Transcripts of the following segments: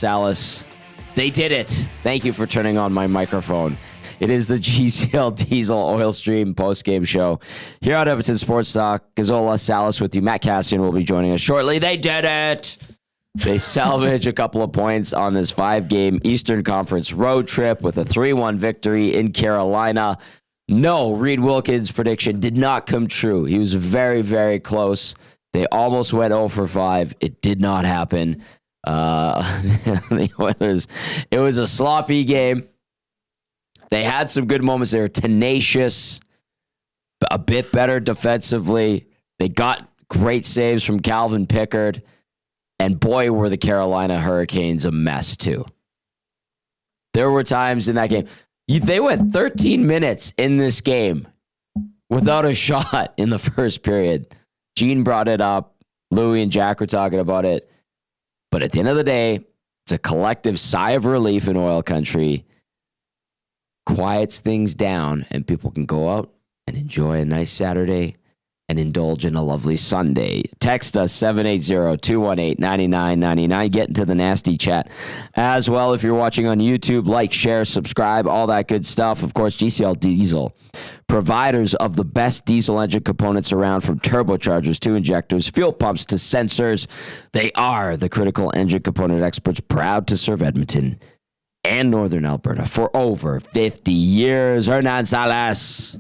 Salas. They did it. Thank you for turning on my microphone. It is the GCL Diesel Oil Stream postgame show here on Edmonton Sports Talk. Gazzola, Salas with you. Matt Cassian will be joining us shortly. They did it. They salvage a couple of points on this 5-game Eastern Conference road trip with a 3-1 victory in Carolina. No, Reed Wilkins' prediction did not come true. He was very, very close. They almost went 0 for 5. It did not happen. The Oilers, it was a sloppy game. They had some good moments. They were tenacious, a bit better defensively. They got great saves from Calvin Pickard. And boy, were the Carolina Hurricanes a mess too. There were times in that game. They went 13 minutes in this game without a shot in the first period. Gene brought it up. Louie and Jack were talking about it. But at the end of the day, it's a collective sigh of relief in oil country. Quiets things down, and people can go out and enjoy a nice Saturday and indulge in a lovely Sunday. Text us 780-218-9999. Get into the nasty chat as well. If you're watching on YouTube, like, share, subscribe, all that good stuff. Of course, GCL Diesel, providers of the best diesel engine components around, from turbochargers to injectors, fuel pumps to sensors. They are the critical engine component experts, proud to serve Edmonton and Northern Alberta for over 50 years. Hernan, Salas.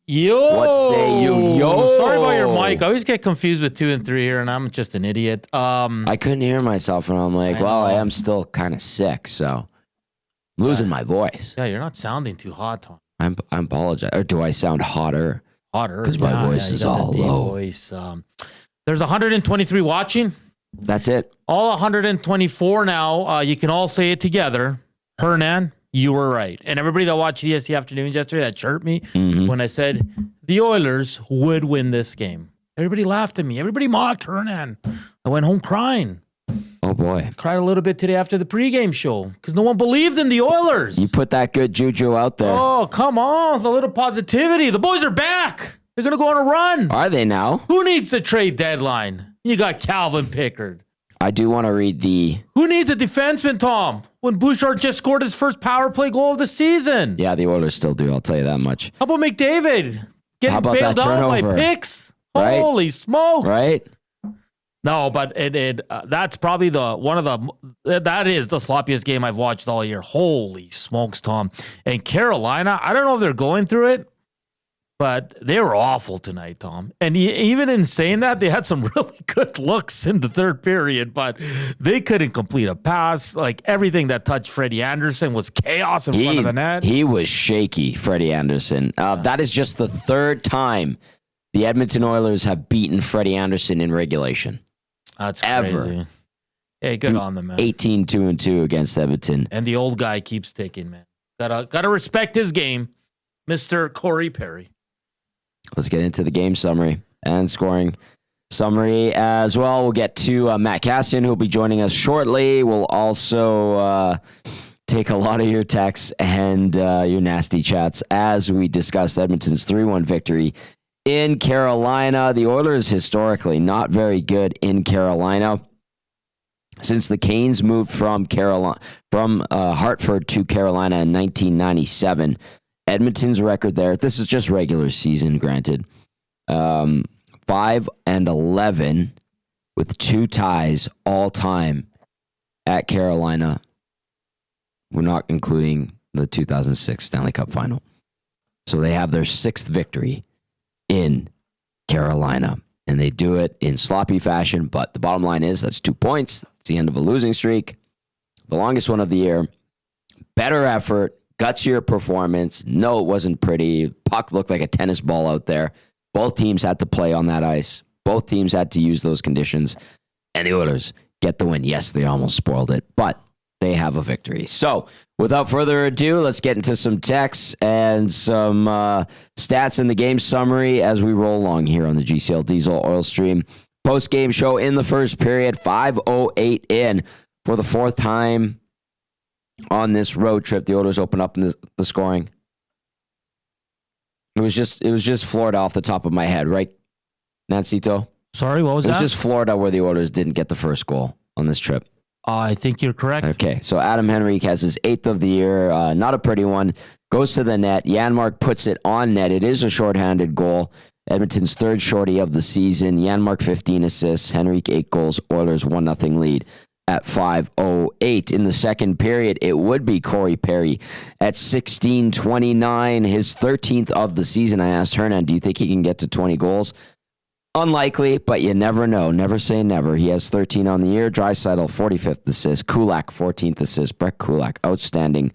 Yo! What say you? Yo! Sorry about your mic. I always get confused with 2 and 3 here, and I'm just an idiot. I couldn't hear myself, and I'm like, I am still kind of sick, so I'm losing my voice. Yeah, you're not sounding too hot, Tom. I apologize. Or do I sound hotter? Hotter. Because my voice is all low. Voice. There's 123 watching. That's it. All 124 now. You can all say it together. Hernan, you were right. And everybody that watched ESC Afternoons yesterday that chirped me when I said the Oilers would win this game. Everybody laughed at me. Everybody mocked Hernan. I went home crying. Oh, boy. Cried a little bit today after the pregame show because no one believed in the Oilers. You put that good juju out there. Oh, come on. It's a little positivity. The boys are back. They're going to go on a run. Are they now? Who needs the trade deadline? You got Calvin Pickard. I do want to read the... Who needs a defenseman, Tom, when Bouchard just scored his first power play goal of the season? Yeah, the Oilers still do. I'll tell you that much. How about McDavid getting bailed out by picks? Right? Holy smokes. Right? No, but that's probably that is the sloppiest game I've watched all year. Holy smokes, Tom. And Carolina, I don't know if they're going through it, but they were awful tonight, Tom. And even in saying that, they had some really good looks in the third period, but they couldn't complete a pass. Like, everything that touched Freddie Anderson was chaos in front of the net. He was shaky, Freddie Anderson. That is just the third time the Edmonton Oilers have beaten Freddie Anderson in regulation. That's ever. Crazy. Hey, good on them, man. 18-2-2 against Edmonton. And the old guy keeps ticking, man. Gotta respect his game, Mr. Corey Perry. Let's get into the game summary and scoring summary as well. We'll get to Matt Cassian, who will be joining us shortly. We'll also take a lot of your texts and your nasty chats as we discuss Edmonton's 3-1 victory in Carolina. The Oilers historically not very good in Carolina. Since the Canes moved from Hartford to Carolina in 1997, Edmonton's record there, this is just regular season, granted, 5-11 with 2 ties all time at Carolina. We're not including the 2006 Stanley Cup final. So they have their 6th victory in Carolina, and they do it in sloppy fashion, but the bottom line is that's 2 points. It's the end of a losing streak, the longest one of the year. Better effort, gutsier performance. No, it wasn't pretty. Puck looked like a tennis ball out there. Both teams had to play on that ice. Both teams had to use those conditions, and the Oilers get the win. Yes, they almost spoiled it, but they have a victory. So, without further ado, let's get into some texts and some stats in the game summary as we roll along here on the GCL Diesel Oil Stream post-game show. In the first period, 5:08 in for the 4th time on this road trip. The Oilers open up in the scoring. It was just Florida off the top of my head, right, Nancito? Sorry, what was that? It was just Florida where the Oilers didn't get the first goal on this trip. I think you're correct. Okay, so Adam Henrique has his 8th of the year. Not a pretty one. Goes to the net. Janmark puts it on net. It is a shorthanded goal. Edmonton's 3rd shorty of the season. Janmark 15 assists. Henrique 8 goals. Oilers 1-0 lead at 5:08. In the second period, it would be Corey Perry at 16:29, his 13th of the season. I asked Hernan, do you think he can get to 20 goals? Unlikely, but you never know. Never say never. He has 13 on the year. Draisaitl, 45th assist. Kulak, 14th assist. Brett Kulak, outstanding,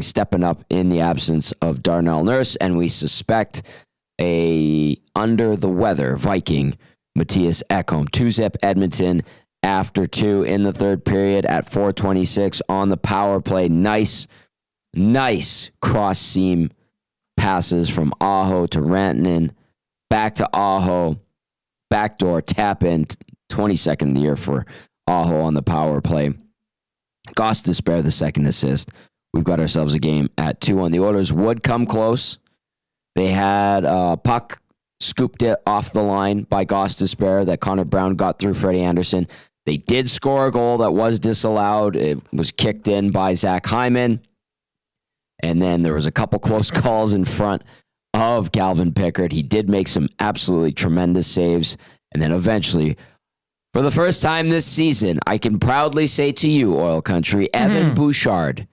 stepping up in the absence of Darnell Nurse, and we suspect a under-the-weather Viking, Matthias Ekholm. 2-zip Edmonton after 2 in the third period at 4:26 on the power play. Nice cross-seam passes from Aho to Rantanen. Back to Aho, backdoor tap in, 22nd of the year for Aho on the power play. Goss Despair, the second assist. We've got ourselves a game at 2-1. The Oilers would come close. They had a puck scooped it off the line by Goss Despair that Connor Brown got through Freddie Anderson. They did score a goal that was disallowed. It was kicked in by Zach Hyman. And then there was a couple close calls in front of Calvin Pickard. He did make some absolutely tremendous saves. And then eventually, for the first time this season, I can proudly say to you, Oil Country, Evan Bouchard,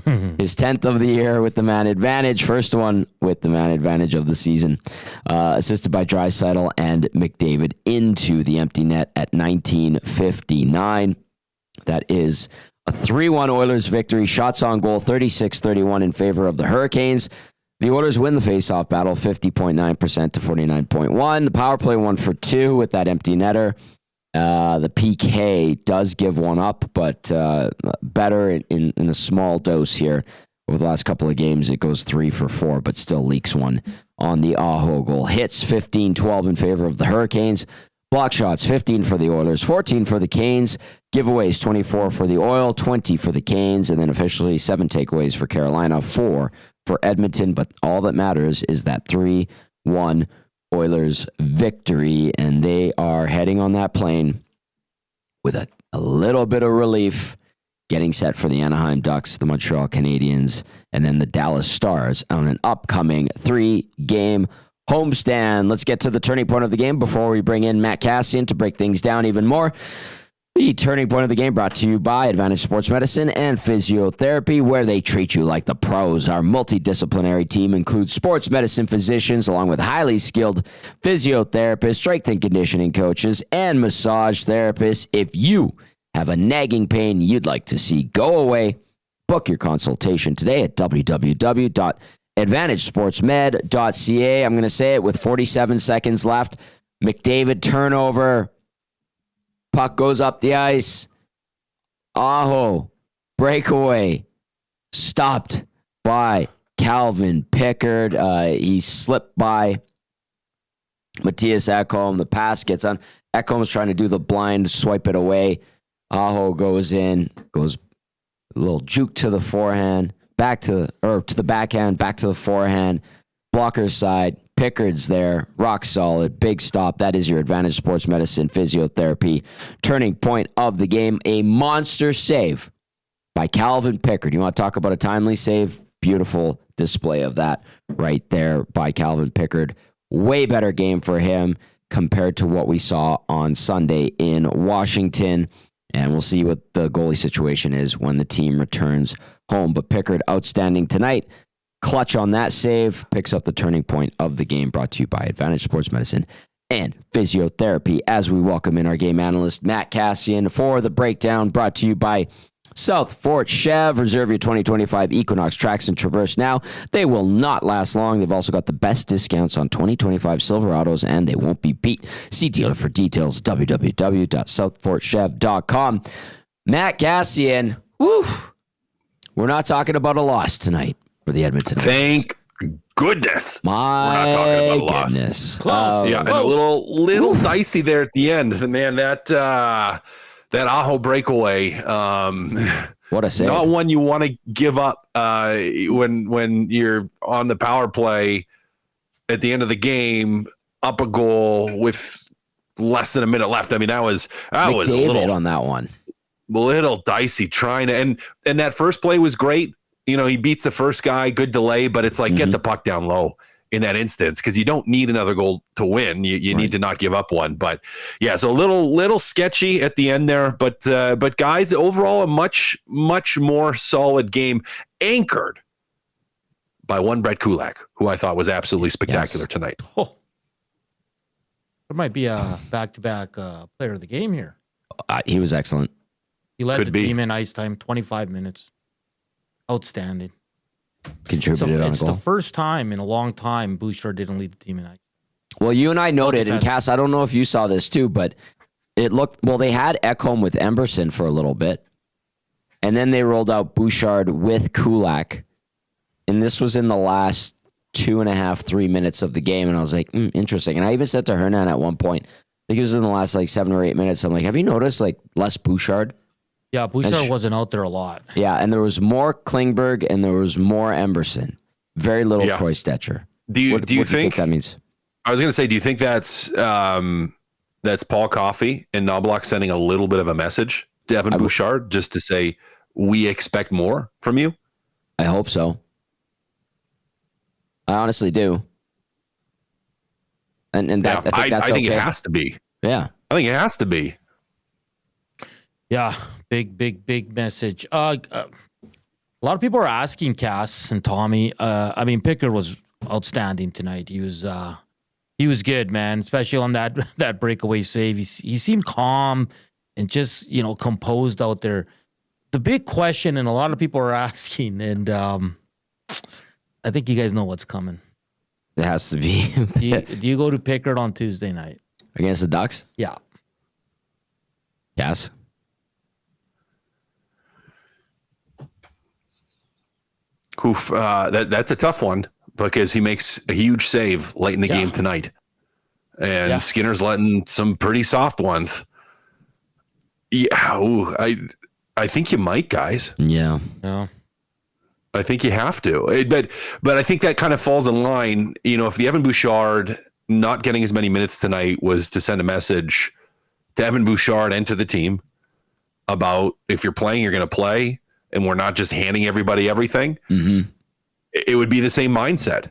his 10th of the year with the man advantage. First one with the man advantage of the season. Assisted by Draisaitl and McDavid into the empty net at 19:59. That is a 3-1 Oilers victory. Shots on goal, 36-31 in favor of the Hurricanes. The Oilers win the faceoff battle, 50.9% to 49.1%. The power play 1 for 2 with that empty netter. The PK does give one up, but better in a small dose here. Over the last couple of games, it goes 3 for 4, but still leaks one on the Aho goal. Hits 15-12 in favor of the Hurricanes. Block shots, 15 for the Oilers, 14 for the Canes. Giveaways, 24 for the Oil, 20 for the Canes, and then officially 7 takeaways for Carolina, 4 for Edmonton. But all that matters is that 3-1 Oilers victory, and they are heading on that plane with a little bit of relief, getting set for the Anaheim Ducks, the Montreal Canadiens, and then the Dallas Stars on an upcoming 3-game homestand. Let's get to the turning point of the game before we bring in Matt Cassian to break things down even more. The turning point of the game brought to you by Advantage Sports Medicine and Physiotherapy, where they treat you like the pros. Our multidisciplinary team includes sports medicine physicians, along with highly skilled physiotherapists, strength and conditioning coaches, and massage therapists. If you have a nagging pain you'd like to see go away, book your consultation today at www.advantagesportsmed.ca. I'm going to say it with 47 seconds left. McDavid turnover. Puck goes up the ice. Aho, breakaway, stopped by Calvin Pickard. He slipped by Matthias Ekholm. The pass gets on. Ekholm's trying to do the blind, swipe it away. Aho goes in, goes a little juke to the forehand, to the backhand, back to the forehand. Blocker side. Pickard's there, rock solid, big stop. That is your Advantage Sports Medicine Physiotherapy turning point of the game. A monster save by Calvin Pickard. You want to talk about a timely save? Beautiful display of that right there by Calvin Pickard. Way better game for him compared to what we saw on Sunday in Washington. And we'll see what the goalie situation is when the team returns home. But Pickard, outstanding tonight. Clutch on that save, picks up the turning point of the game, brought to you by Advantage Sports Medicine and Physiotherapy. As we welcome in our game analyst, Matt Cassian, for the breakdown, brought to you by South Fort Chev. Reserve your 2025 Equinox Trax and Traverse now. They will not last long. They've also got the best discounts on 2025 Silverados, and they won't be beat. See dealer for details, www.southfortchev.com. Matt Cassian, whew, we're not talking about a loss tonight for the Edmonton. Thank goodness. We're not talking about a loss. Close. Yeah, and a little dicey there at the end. Man, that Aho breakaway. What a save. Not one you want to give up when you're on the power play at the end of the game, up a goal with less than a minute left. I mean, that was McDavid a little on that one. dicey trying to, and that first play was great. He beats the first guy, good delay, but it's like, get the puck down low in that instance, because you don't need another goal to win. You need to not give up one. But yeah, so a little sketchy at the end there. But guys, overall, a much more solid game, anchored by one Brett Kulak, who I thought was absolutely spectacular tonight. Oh. There might be a back-to-back player of the game here. He was excellent. He led team in ice time, 25 minutes. Outstanding. Contributed on a goal. It's the first time in a long time Bouchard didn't lead the team in ice. Well, you and I noted, and Cass, I don't know if you saw this too, but it looked, they had Ekholm with Emberson for a little bit, and then they rolled out Bouchard with Kulak, and this was in the last 2.5, 3 minutes of the game, and I was like, interesting. And I even said to Hernan at one point, I think it was in the last 7 or 8 minutes, I'm like, have you noticed less Bouchard? Yeah, Bouchard wasn't out there a lot. Yeah, and there was more Klingberg and there was more Emberson. Very little Troy Stetcher. Do you think that means? I was going to say, do you think that's Paul Coffey and Knoblauch sending a little bit of a message to Evan Bouchard just to say, we expect more from you? I hope so. I honestly do. And I think that's I think it has to be. Yeah. I think it has to be. Yeah. Big message. A lot of people are asking Cass and Tommy. Pickard was outstanding tonight. He was good, man, especially on that breakaway save. He seemed calm and just, composed out there. The big question, and a lot of people are asking, and I think you guys know what's coming. It has to be. Do you go to Pickard on Tuesday night? Against the Ducks? Yeah. Yes. Oof, that's a tough one because he makes a huge save late in the game tonight. And Skinner's letting some pretty soft ones. Yeah, I think you might, guys. Yeah. I think you have to. But I think that kind of falls in line. If the Evan Bouchard not getting as many minutes tonight was to send a message to Evan Bouchard and to the team about, if you're playing, you're going to play, and we're not just handing everybody everything, it would be the same mindset,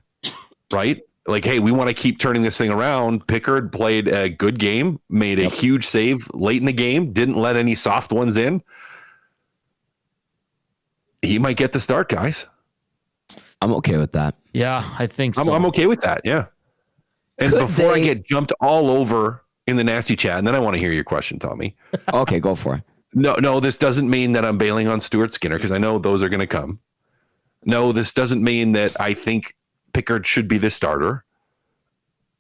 right? Like, hey, we want to keep turning this thing around. Pickard played a good game, made a huge save late in the game, didn't let any soft ones in. He might get the start, guys. I'm okay with that. Yeah, I think so. I'm okay with that, yeah. And before I get jumped all over in the nasty chat, and then I want to hear your question, Tommy. Okay, go for it. No, this doesn't mean that I'm bailing on Stuart Skinner, because I know those are going to come. No, this doesn't mean that I think Pickard should be the starter,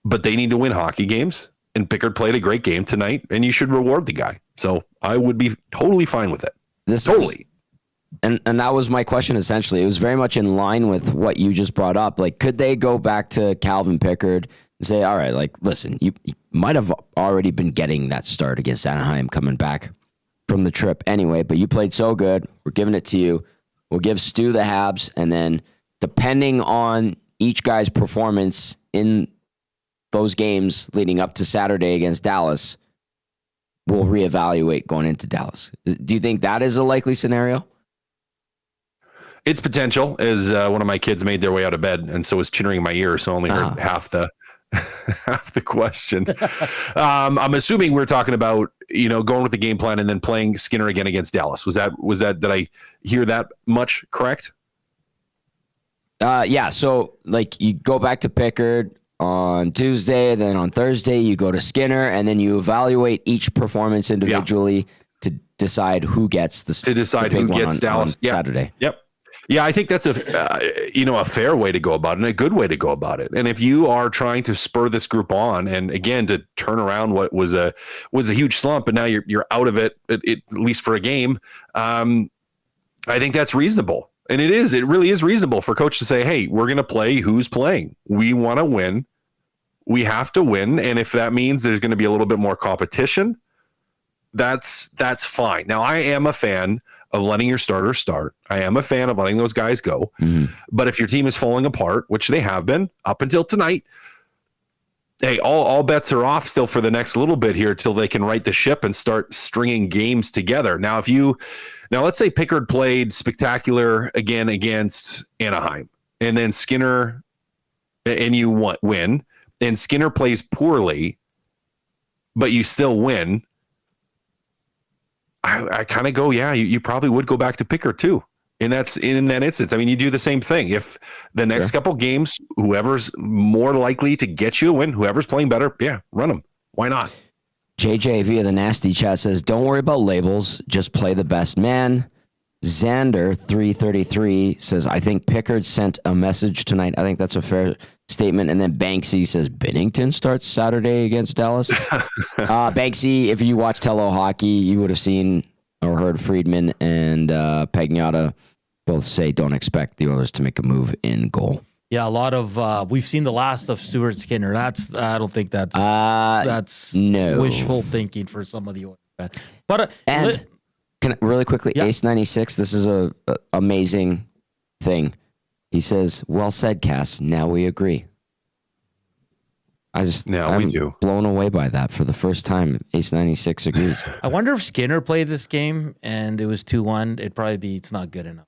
but they need to win hockey games, and Pickard played a great game tonight, and you should reward the guy. So I would be totally fine with it. And that was my question, essentially. It was very much in line with what you just brought up. Like, could they go back to Calvin Pickard and say, all right, listen, you might have already been getting that start against Anaheim coming back from the trip anyway, but you played so good. We're giving it to you. We'll give Stu the Habs, and then depending on each guy's performance in those games leading up to Saturday against Dallas, we'll reevaluate going into Dallas. Do you think that is a likely scenario? It's potential, as one of my kids made their way out of bed, and so was chittering in my ear, so I only heard half the question. I'm assuming we're talking about, going with the game plan and then playing Skinner again against Dallas. Was that did I hear that much correct? Yeah. So you go back to Pickard on Tuesday, then on Thursday you go to Skinner, and then you evaluate each performance individually to decide who gets Dallas on Saturday. Yep. Yeah, I think that's a fair way to go about it and a good way to go about it. And if you are trying to spur this group on, and again to turn around what was a huge slump, and now you're out of it, at least for a game, I think that's reasonable. And it really is reasonable for a coach to say, hey, we're going to play who's playing. We want to win. We have to win. And if that means there's going to be a little bit more competition, that's fine. Now, I am a fan of letting your starters start. I am a fan of letting those guys go. But if your team is falling apart, which they have been up until tonight, hey, all bets are off still for the next little bit here till they can right the ship and start stringing games together. Now, let's say Pickard played spectacular again against Anaheim, and then Skinner, and you win, and Skinner plays poorly, but you still win. I kind of go, yeah, you probably would go back to Pickard too. And that's in that instance. I mean, you do the same thing. If the next couple games, whoever's more likely to get you a win, whoever's playing better, yeah, run them. Why not? JJ via the nasty chat says, don't worry about labels. Just play the best man. Xander 333 says, I think Pickard sent a message tonight. I think that's a fair statement. And then Banksy says, Binnington starts Saturday against Dallas. Banksy, if you watched Hello Hockey, you would have seen or heard Friedman and Pagnotta both say don't expect the Oilers to make a move in goal. Yeah, a lot of we've seen the last of Stuart Skinner. I don't think that's no wishful thinking for some of the Oilers fans. But can really quickly, Ace 96. This is a amazing thing. He says, "Well said, Cass. Now we agree." I'm we do. Blown away by that for the first time. Ace 96 agrees. I wonder if Skinner played this game and it was 2-1. It'd probably be it's not good enough.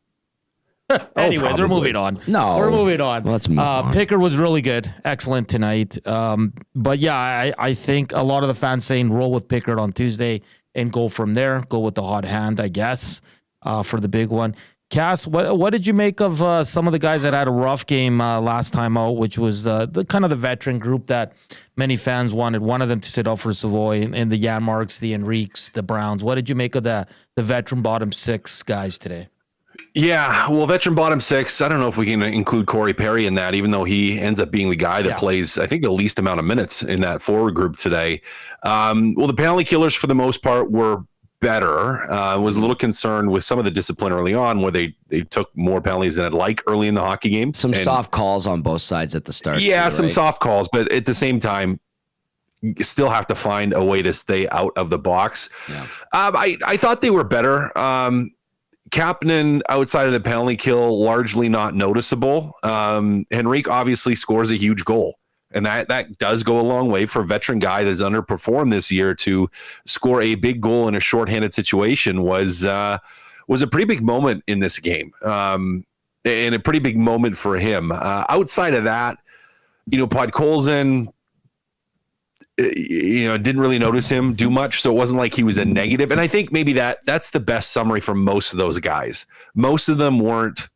Anyways, we're moving on. No, we're moving on. Let's move on. Pickard was really good, excellent tonight. But yeah, I think a lot of the fans saying roll with Pickard on Tuesday and go from there. Go with the hot hand, I guess, for the big one. Cass, what did you make of some of the guys that had a rough game last time out, which was the kind of the veteran group that many fans wanted one of them to sit out for Savoy, and the Janmarks, the Enriques, the Browns. What did you make of the veteran bottom six guys today? Yeah, well, veteran bottom six, I don't know if we can include Corey Perry in that, even though he ends up being the guy that plays, I think, the least amount of minutes in that forward group today. Well, the penalty killers, for the most part, were better. Was a little concerned with some of the discipline early on where they took more penalties than I'd like early in the hockey game. Some soft calls on both sides at the start. Yeah, too, some right? soft calls, but at the same time, you still have to find a way to stay out of the box. Yeah. I thought they were better. Kapanen, outside of the penalty kill, largely not noticeable. Henrique obviously scores a huge goal. And that does go a long way for a veteran guy that's underperformed this year. To score a big goal in a shorthanded situation was a pretty big moment in this game, and a pretty big moment for him. Outside of that, Podkolzin, didn't really notice him do much, so it wasn't like he was a negative. And I think maybe that's the best summary for most of those guys. Most of them weren't,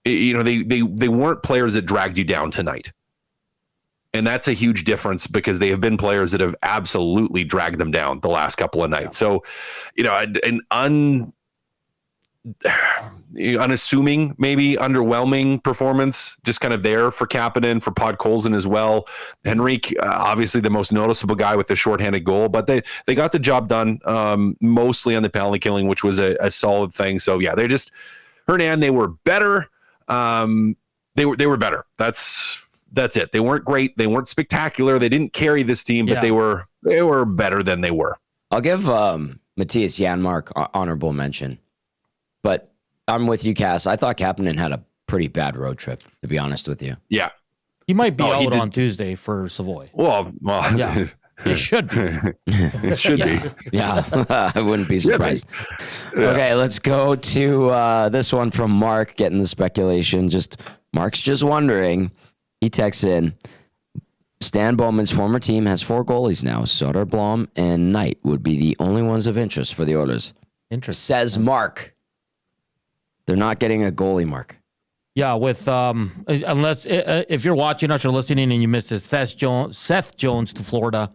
they weren't players that dragged you down tonight. And that's a huge difference because they have been players that have absolutely dragged them down the last couple of nights. Yeah. So, an unassuming, maybe underwhelming performance, just kind of there for Kapanen, for Podkolzin as well. Henrique, obviously the most noticeable guy with the shorthanded goal, but they got the job done, mostly on the penalty killing, which was a solid thing. So yeah, Hernan, they were better. They were better. That's it. They weren't great. They weren't spectacular. They didn't carry this team, but they were better than they were. I'll give Matthias Janmark honorable mention, but I'm with you, Cass. I thought Kapanen had a pretty bad road trip, to be honest with you. Yeah. He might be out on Tuesday for Savoy. Well, yeah. It should be. It should be. Yeah, I wouldn't be surprised. Yeah. Okay, let's go to this one from Mark, getting the speculation. Mark's just wondering. He texts in, Stan Bowman's former team has 4 goalies now. Soderblom and Knight would be the only ones of interest for the Oilers. Interesting. Says Mark. They're not getting a goalie, Mark. Yeah, with unless if you're watching us or listening and you missed this, Seth Jones to Florida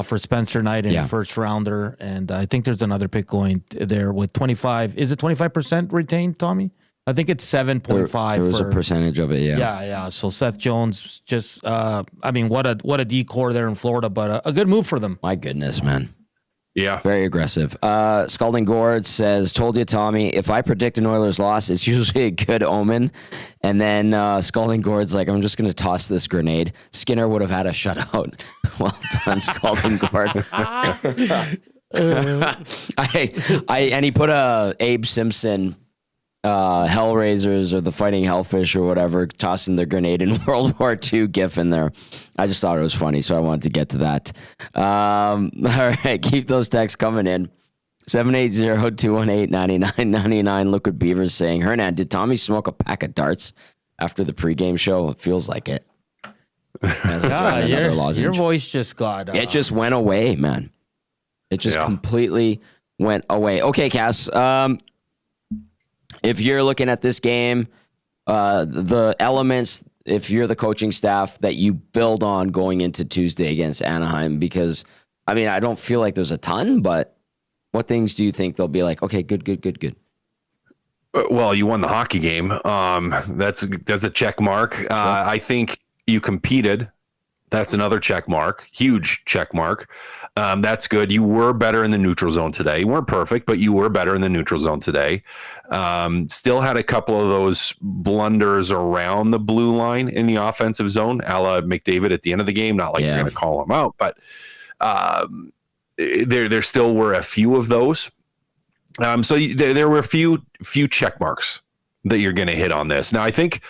for Spencer Knight in first rounder, and I think there's another pick going there with 25. Is it 25% retained, Tommy? I think it's 7.5. There was a percentage of it, yeah. Yeah. So Seth Jones just, what a decor there in Florida, but a good move for them. My goodness, man. Yeah. Very aggressive. Scalding Gord says, told you, Tommy, if I predict an Oilers loss, it's usually a good omen. And then Scalding Gord's like, I'm just going to toss this grenade. Skinner would have had a shutout. Well done, Scalding Gord. And he put a Abe Simpson Hellraisers or the Fighting Hellfish or whatever, tossing the grenade in World War II gif in there. I just thought it was funny, so I wanted to get to that. All right, keep those texts coming in. 780-218-9999. Liquid Beavers saying, Hernan, did Tommy smoke a pack of darts after the pregame show? It feels like it. Your voice just got... it just went away, man. It just completely went away. Okay, Cass. If you're looking at this game, the elements, if you're the coaching staff, that you build on going into Tuesday against Anaheim, because, I mean, I don't feel like there's a ton, but what things do you think they'll be like, okay, good? Well, you won the hockey game. That's a check mark. Sure. I think you competed. That's another check mark. Huge check mark. That's good. You were better in the neutral zone today. You weren't perfect, but you were better in the neutral zone today. Still had a couple of those blunders around the blue line in the offensive zone, a la McDavid at the end of the game. Not like you're going to call him out, but there still were a few of those. So there were a few check marks that you're going to hit on this. Now, I think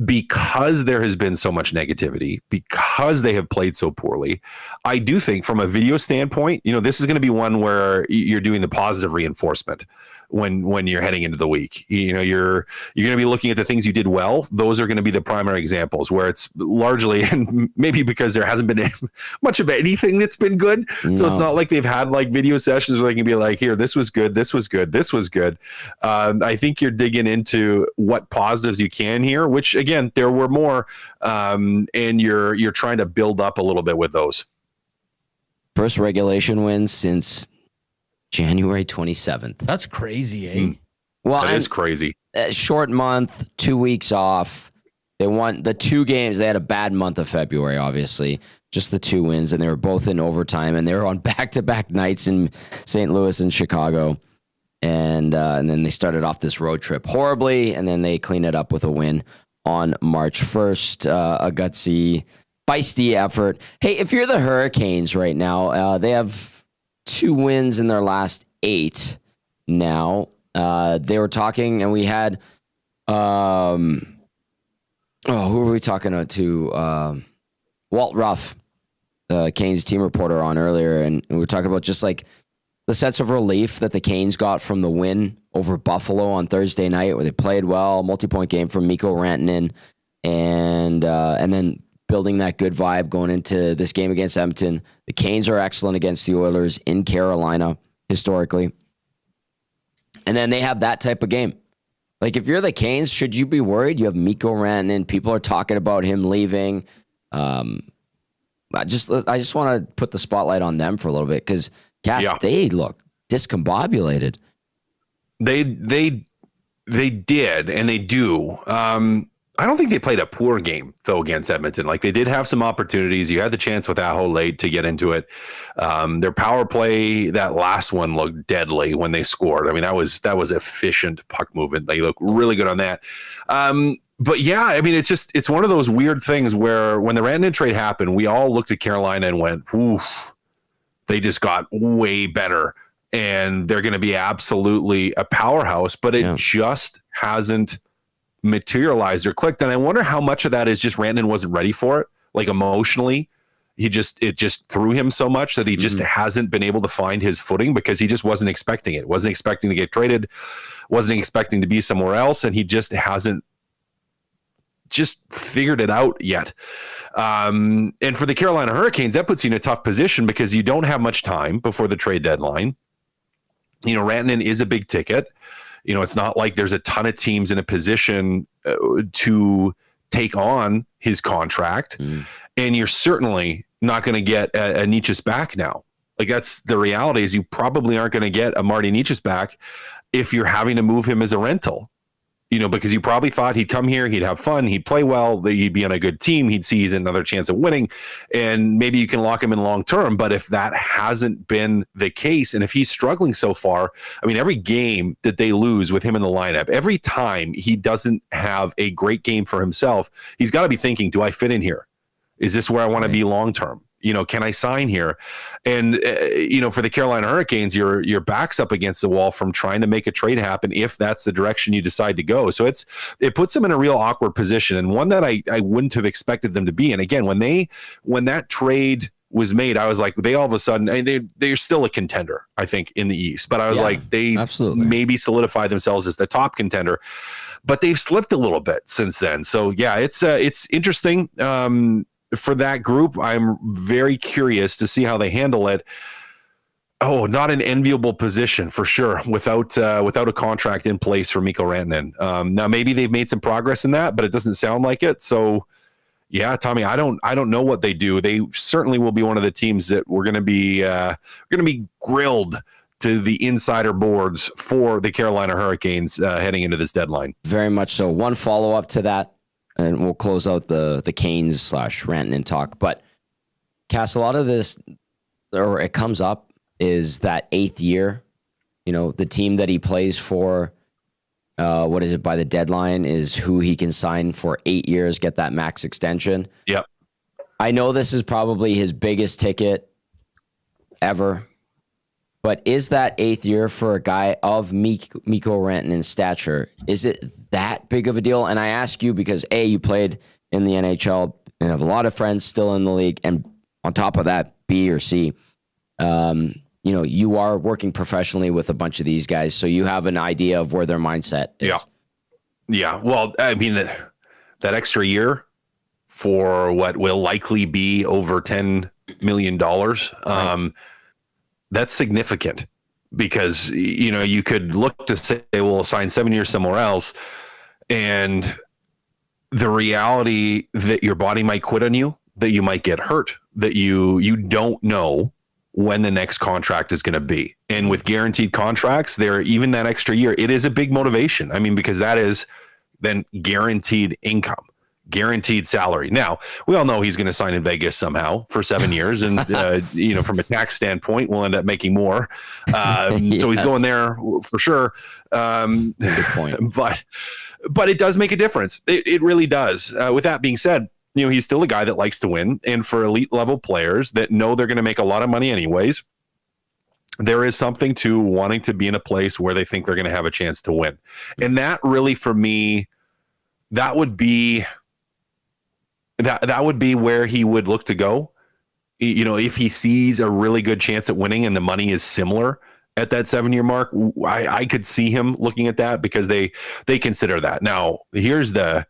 because there has been so much negativity, because they have played so poorly, I do think from a video standpoint, this is going to be one where you're doing the positive reinforcement when you're heading into the week. You're going to be looking at the things you did well. Those are going to be the primary examples where it's largely, and maybe because there hasn't been much of anything that's been good. No. So it's not like they've had like video sessions where they can be like, here, this was good. This was good. This was good. I think you're digging into what positives you can here, which again, there were more, and you're trying to build up a little bit with those. First regulation win since January 27th. That's crazy, eh? Well, that is crazy. Short month, 2 weeks off. They won the 2 games. They had a bad month of February, obviously. Just the 2 wins, and they were both in overtime, and they were on back-to-back nights in St. Louis and Chicago. And then they started off this road trip horribly, and then they clean it up with a win on March 1st. A gutsy, feisty effort. Hey, if you're the Hurricanes right now, they have 2 wins in their last 8 now. They were talking, and we had, who were we talking to? Walt Ruff, the Canes team reporter, on earlier, and we were talking about just like the sense of relief that the Canes got from the win over Buffalo on Thursday night, where they played well, multi-point game from Mikko Rantanen, and then building that good vibe going into this game against Edmonton. The Canes are excellent against the Oilers in Carolina, historically. And then they have that type of game. Like, if you're the Canes, should you be worried? You have Mikko Rantanen. People are talking about him leaving. I just want to put the spotlight on them for a little bit, because, they look discombobulated. They did, and they do. I don't think they played a poor game, though, against Edmonton. Like, they did have some opportunities. You had the chance with Aho late to get into it. Their power play, that last one, looked deadly when they scored. I mean, that was efficient puck movement. They look really good on that. But yeah, I mean, it's one of those weird things where when the Rantanen trade happened, we all looked at Carolina and went, oof, they just got way better. And they're going to be absolutely a powerhouse, but it just hasn't materialized or clicked. And I wonder how much of that is just Rantanen wasn't ready for it. Like, emotionally, it just threw him so much that he just hasn't been able to find his footing, because he just wasn't expecting it. Wasn't expecting to get traded, wasn't expecting to be somewhere else. And he just hasn't just figured it out yet. And for the Carolina Hurricanes, that puts you in a tough position, because you don't have much time before the trade deadline. Rantanen is a big ticket. It's not like there's a ton of teams in a position to take on his contract. And you're certainly not going to get a Nietzsche's back now. Like, that's the reality, is you probably aren't going to get a Marty Nietzsche's back if you're having to move him as a rental. Because you probably thought he'd come here, he'd have fun, he'd play well, he'd be on a good team, he'd see he's another chance of winning, and maybe you can lock him in long term. But if that hasn't been the case, and if he's struggling so far, I mean, every game that they lose with him in the lineup, every time he doesn't have a great game for himself, he's got to be thinking, do I fit in here? Is this where I want to be long term? Can I sign here? And, for the Carolina Hurricanes, your back's up against the wall from trying to make a trade happen if that's the direction you decide to go. So it puts them in a real awkward position, and one that I wouldn't have expected them to be. And again, when that trade was made, I was like, they all of a sudden, they're still a contender, I think, in the East. But I was like, they absolutely maybe solidify themselves as the top contender. But they've slipped a little bit since then. So, yeah, it's interesting. For that group, I'm very curious to see how they handle it. Oh, not an enviable position for sure without a contract in place for Mikko Rantanen. Now maybe they've made some progress in that, but it doesn't sound like it. So yeah, Tommy, I don't know what they do. They certainly will be one of the teams that we're going to be grilled to the insider boards for the Carolina Hurricanes heading into this deadline. Very much so. One follow up to that, and we'll close out the Canes / Rantanen talk. But Cass, a lot of this, or it comes up, is that 8th year. The team that he plays for, by the deadline is who he can sign for 8 years, get that max extension. Yep. I know this is probably his biggest ticket ever, but is that 8th year for a guy of Mikko Rantanen's stature, is it that big of a deal? And I ask you because A, you played in the NHL and have a lot of friends still in the league, and on top of that, B or C, you are working professionally with a bunch of these guys, so you have an idea of where their mindset is. Yeah. Well, I mean, that extra year for what will likely be over $10 million, that's significant because, you could look to say, well, sign 7 years somewhere else. And the reality that your body might quit on you, that you might get hurt, that you don't know when the next contract is going to be. And with guaranteed contracts, even that extra year, it is a big motivation. I mean, because that is then guaranteed income, guaranteed salary. Now, we all know he's going to sign in Vegas somehow for 7 years. And, from a tax standpoint, we'll end up making more. Yes. So he's going there for sure. Good point. But it does make a difference. It really does. With that being said, he's still a guy that likes to win. And for elite level players that know they're going to make a lot of money anyways, there is something to wanting to be in a place where they think they're going to have a chance to win. And that really, for me, that would be where he would look to go. If he sees a really good chance at winning and the money is similar at that 7-year mark, I could see him looking at that because they consider that. Now, here's the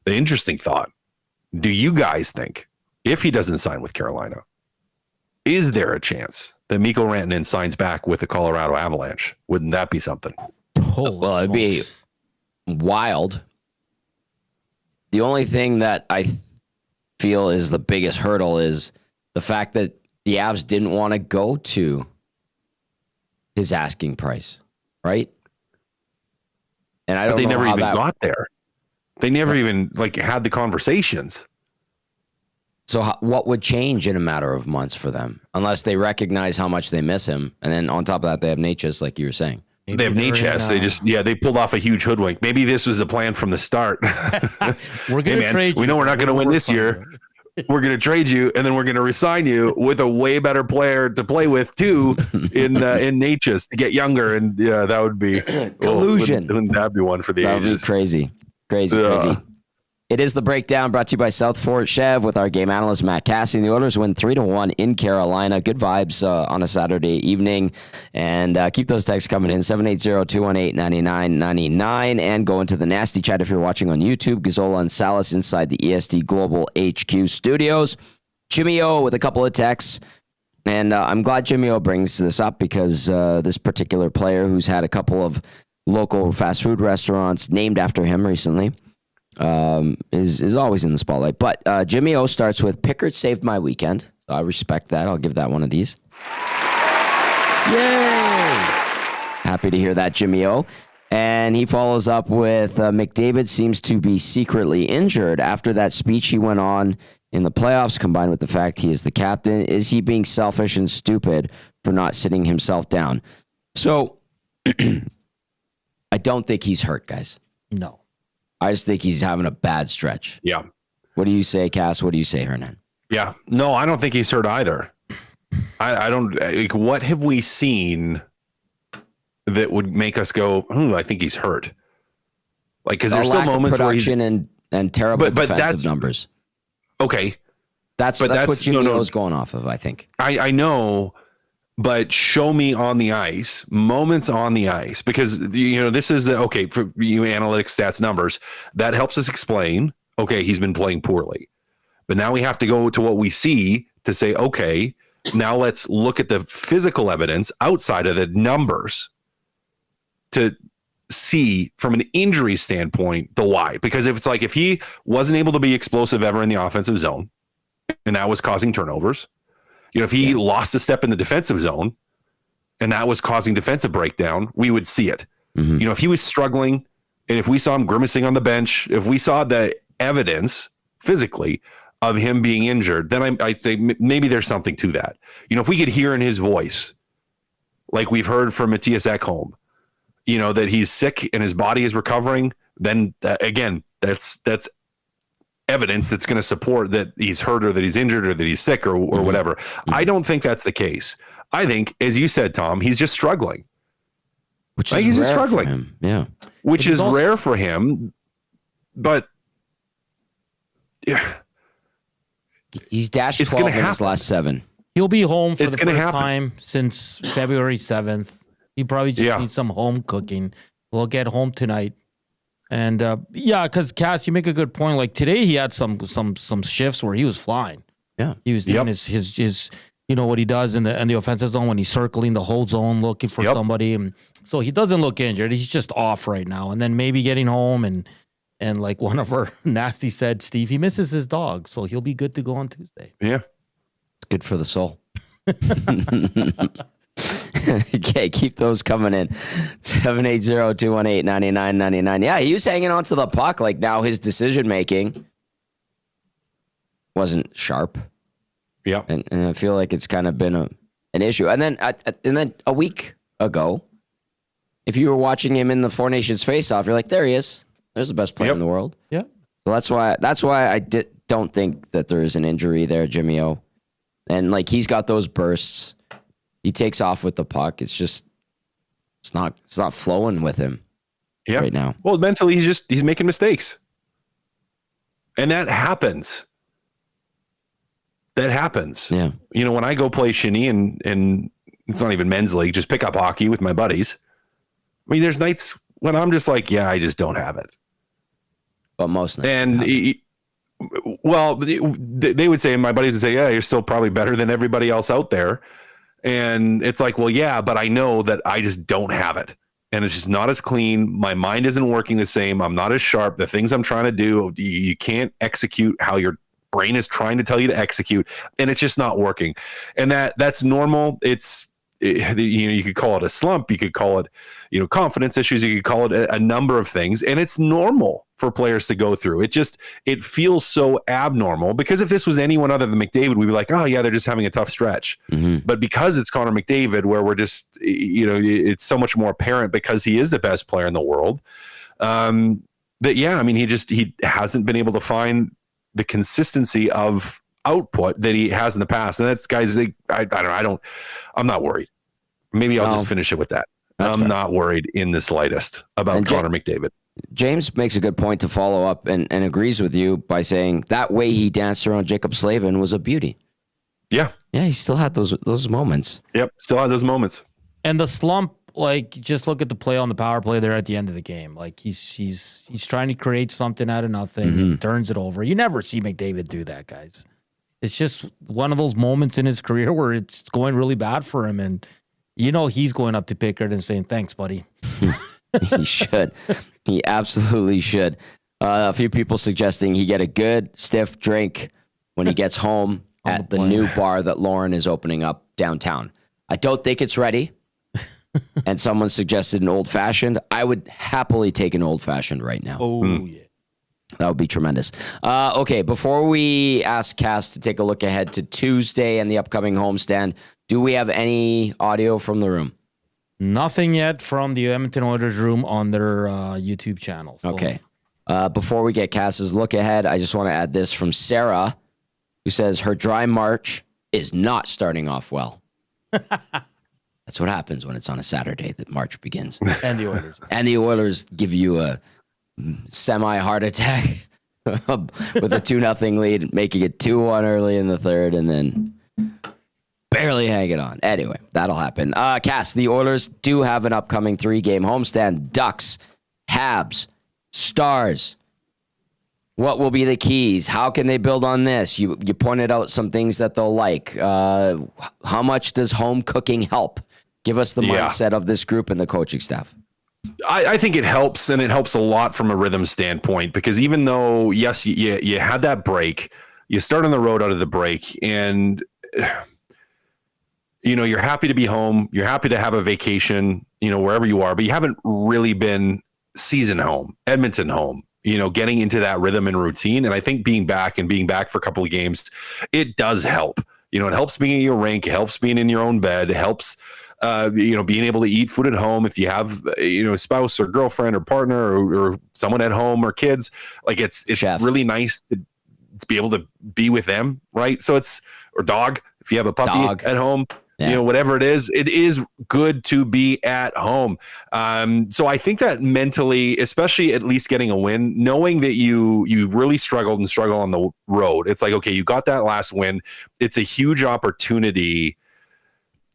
interesting thought. Do you guys think if he doesn't sign with Carolina, is there a chance that Mikko Rantanen signs back with the Colorado Avalanche? Wouldn't that be something? Well, it'd be wild. The only thing that I feel is the biggest hurdle is the fact that the Avs didn't want to go to his asking price, right? And I don't know they never how even got there. They never even had the conversations. So what would change in a matter of months for them, unless they recognize how much they miss him, and then on top of that, they have Natchez, like you were saying. Maybe they have Natchez. They pulled off a huge hoodwink. Maybe this was the plan from the start. We're going to trade you. We know we're not going to win this year. We're going to trade you, and then we're going to resign you with a way better player to play with too in Natchez to get younger. And yeah, that would be collusion. Wouldn't that be one for the ages? That would be crazy. Crazy. It is the breakdown brought to you by South Fort Chev with our game analyst, Matt Cassian. The Oilers win 3-1 in Carolina. Good vibes on a Saturday evening. And keep those texts coming in, 780-218-9999. And go into the nasty chat if you're watching on YouTube. Gazzola and Salas inside the EST Global HQ studios. Jimmy O with a couple of texts. And I'm glad Jimmy O brings this up because this particular player who's had a couple of local fast food restaurants named after him recently is always in the spotlight. But Jimmy O starts with, Pickard saved my weekend. So I respect that. I'll give that one of these. Yay! Happy to hear that, Jimmy O. And he follows up with, McDavid seems to be secretly injured after that speech he went on in the playoffs, combined with the fact he is the captain. Is he being selfish and stupid for not sitting himself down? So I don't think he's hurt, guys. No. I just think he's having a bad stretch. Yeah. What do you say, Cass? What do you say, Hernan? Yeah. No, I don't think he's hurt either. I don't. Like, what have we seen that would make us go, I think he's hurt? Like, because there's still moments where he's and terrible defensive numbers. Okay. That's what Jimmy O is going off of, I think. I know, but show me on the ice, moments on the ice, because, this is for you analytics, stats, numbers, that helps us explain, okay, he's been playing poorly. But now we have to go to what we see to say, okay, now let's look at the physical evidence outside of the numbers to see from an injury standpoint the why. Because if he wasn't able to be explosive ever in the offensive zone, and that was causing turnovers, if he lost a step in the defensive zone and that was causing defensive breakdown, we would see it. Mm-hmm. If he was struggling and if we saw him grimacing on the bench, if we saw the evidence physically of him being injured, then I say maybe there's something to that. If we could hear in his voice, like we've heard from Matthias Ekholm, that he's sick and his body is recovering, then again, that's evidence that's going to support that he's hurt or that he's injured or that he's sick or whatever. Mm-hmm. I don't think that's the case. I think, as you said, Tom, he's just struggling. He's just struggling. For him. Yeah. Which is rare for him, but yeah. He's dashed 12 in his last 7. He'll be home for the first time since February 7th. He probably just needs some home cooking. We'll get home tonight. And because Cass, you make a good point. Like today, he had some shifts where he was flying. Yeah, he was doing his what he does in the offensive zone when he's circling the whole zone looking for somebody. And so he doesn't look injured. He's just off right now. And then maybe getting home and like one of our nasty said, Steve, he misses his dog, so he'll be good to go on Tuesday. Yeah, it's good for the soul. Okay, keep those coming in. 780-218-9999. Yeah, he was hanging on to the puck. Like now his decision making wasn't sharp. Yeah. And I feel like it's kind of been an issue. And then a week ago, if you were watching him in the Four Nations face-off, you're like, there he is. There's the best player in the world. Yeah. So that's why I don't think that there is an injury there, Jimmy O. And like he's got those bursts. He takes off with the puck. It's not flowing with him right now. Well, mentally, he's making mistakes. And that happens. Yeah. When I go play shinny and it's not even men's league, just pick up hockey with my buddies. I mean, there's nights when I'm just like, I just don't have it. But most nights. And they would say, and my buddies would say, you're still probably better than everybody else out there. And it's like, well, yeah, but I know that I just don't have it. And it's just not as clean. My mind isn't working the same. I'm not as sharp. The things I'm trying to do, you can't execute how your brain is trying to tell you to execute. And it's just not working. And that's normal. You could call it a slump. You could call it, confidence issues. You could call it a number of things. And it's normal for players to go through. It feels so abnormal because if this was anyone other than McDavid, we'd be like, oh yeah, they're just having a tough stretch. Mm-hmm. But because it's Connor McDavid, where we're just, it's so much more apparent because he is the best player in the world. He hasn't been able to find the consistency of output that he has in the past. And that's guys, I'm not worried. Maybe I'll just finish it with that. I'm not worried in the slightest about Connor McDavid. James makes a good point to follow up and agrees with you by saying that way he danced around Jacob Slavin was a beauty. Yeah. Yeah, he still had those moments. Yep, still had those moments. And the slump, like, just look at the play on the power play there at the end of the game. Like, he's trying to create something out of nothing and turns it over. You never see McDavid do that, guys. It's just one of those moments in his career where it's going really bad for him. And, he's going up to Pickard and saying, thanks, buddy. He should. He absolutely should. A few people suggesting he get a good stiff drink when he gets home at the new bar that Lauren is opening up downtown. I don't think it's ready. And someone suggested an old fashioned. I would happily take an old fashioned right now. Oh, yeah. That would be tremendous. Okay, before we ask Cass to take a look ahead to Tuesday and the upcoming homestand, do we have any audio from the room? Nothing yet from the Edmonton Oilers room on their YouTube channel. So. Okay. Before we get Cass's look ahead, I just want to add this from Sarah. who says her dry March is not starting off well. That's what happens when it's on a Saturday that March begins. And the Oilers. And the Oilers give you a semi-heart attack with a 2-0 lead, making it 2-1 early in the third, and then barely hang it on. Anyway, that'll happen. Cass, the Oilers do have an upcoming 3-game homestand. Ducks, Habs, Stars. What will be the keys? How can they build on this? You pointed out some things that they'll like. How much does home cooking help? Give us the mindset of this group and the coaching staff. I think it helps, and it helps a lot from a rhythm standpoint, because even though, yes, you had that break, you start on the road out of the break, and you're happy to be home. You're happy to have a vacation, wherever you are, but you haven't really been season home, Edmonton home, getting into that rhythm and routine. And I think being back for a couple of games, it does help. It helps being in your rink, it helps being in your own bed, it helps being able to eat food at home. If you have, a spouse or girlfriend or partner or someone at home or kids, like it's Chef. really nice to be able to be with them. Right. So or dog, if you have a puppy at home, whatever it is good to be at home. So I think that mentally, especially at least getting a win, knowing that you really struggled on the road, it's like, okay, you got that last win. It's a huge opportunity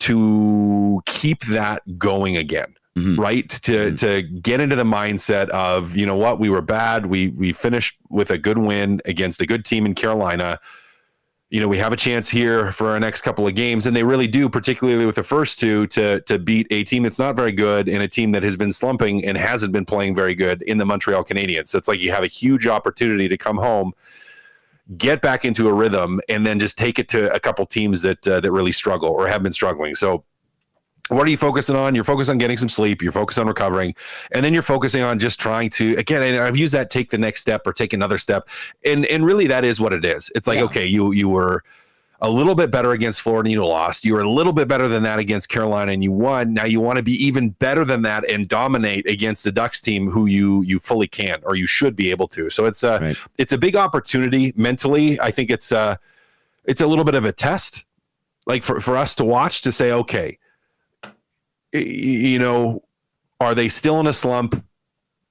to keep that going again, right? To get into the mindset of, we were bad. We finished with a good win against a good team in Carolina. We have a chance here for our next couple of games, and they really do, particularly with the first two, to beat a team that's not very good and a team that has been slumping and hasn't been playing very good in the Montreal Canadiens. So it's like you have a huge opportunity to come home, get back into a rhythm, and then just take it to a couple teams that really struggle or have been struggling. So what are you focusing on? You're focused on getting some sleep. You're focused on recovering. And then you're focusing on just trying to, again, and I've used that, take the next step or take another step. And really that is what it is. It's like, okay, you were a little bit better against Florida and you lost. You were a little bit better than that against Carolina and you won. Now you want to be even better than that and dominate against the Ducks team who you fully can, or you should be able to. So it's a big opportunity mentally. I think it's a little bit of a test, like for us to watch, to say, okay, are they still in a slump,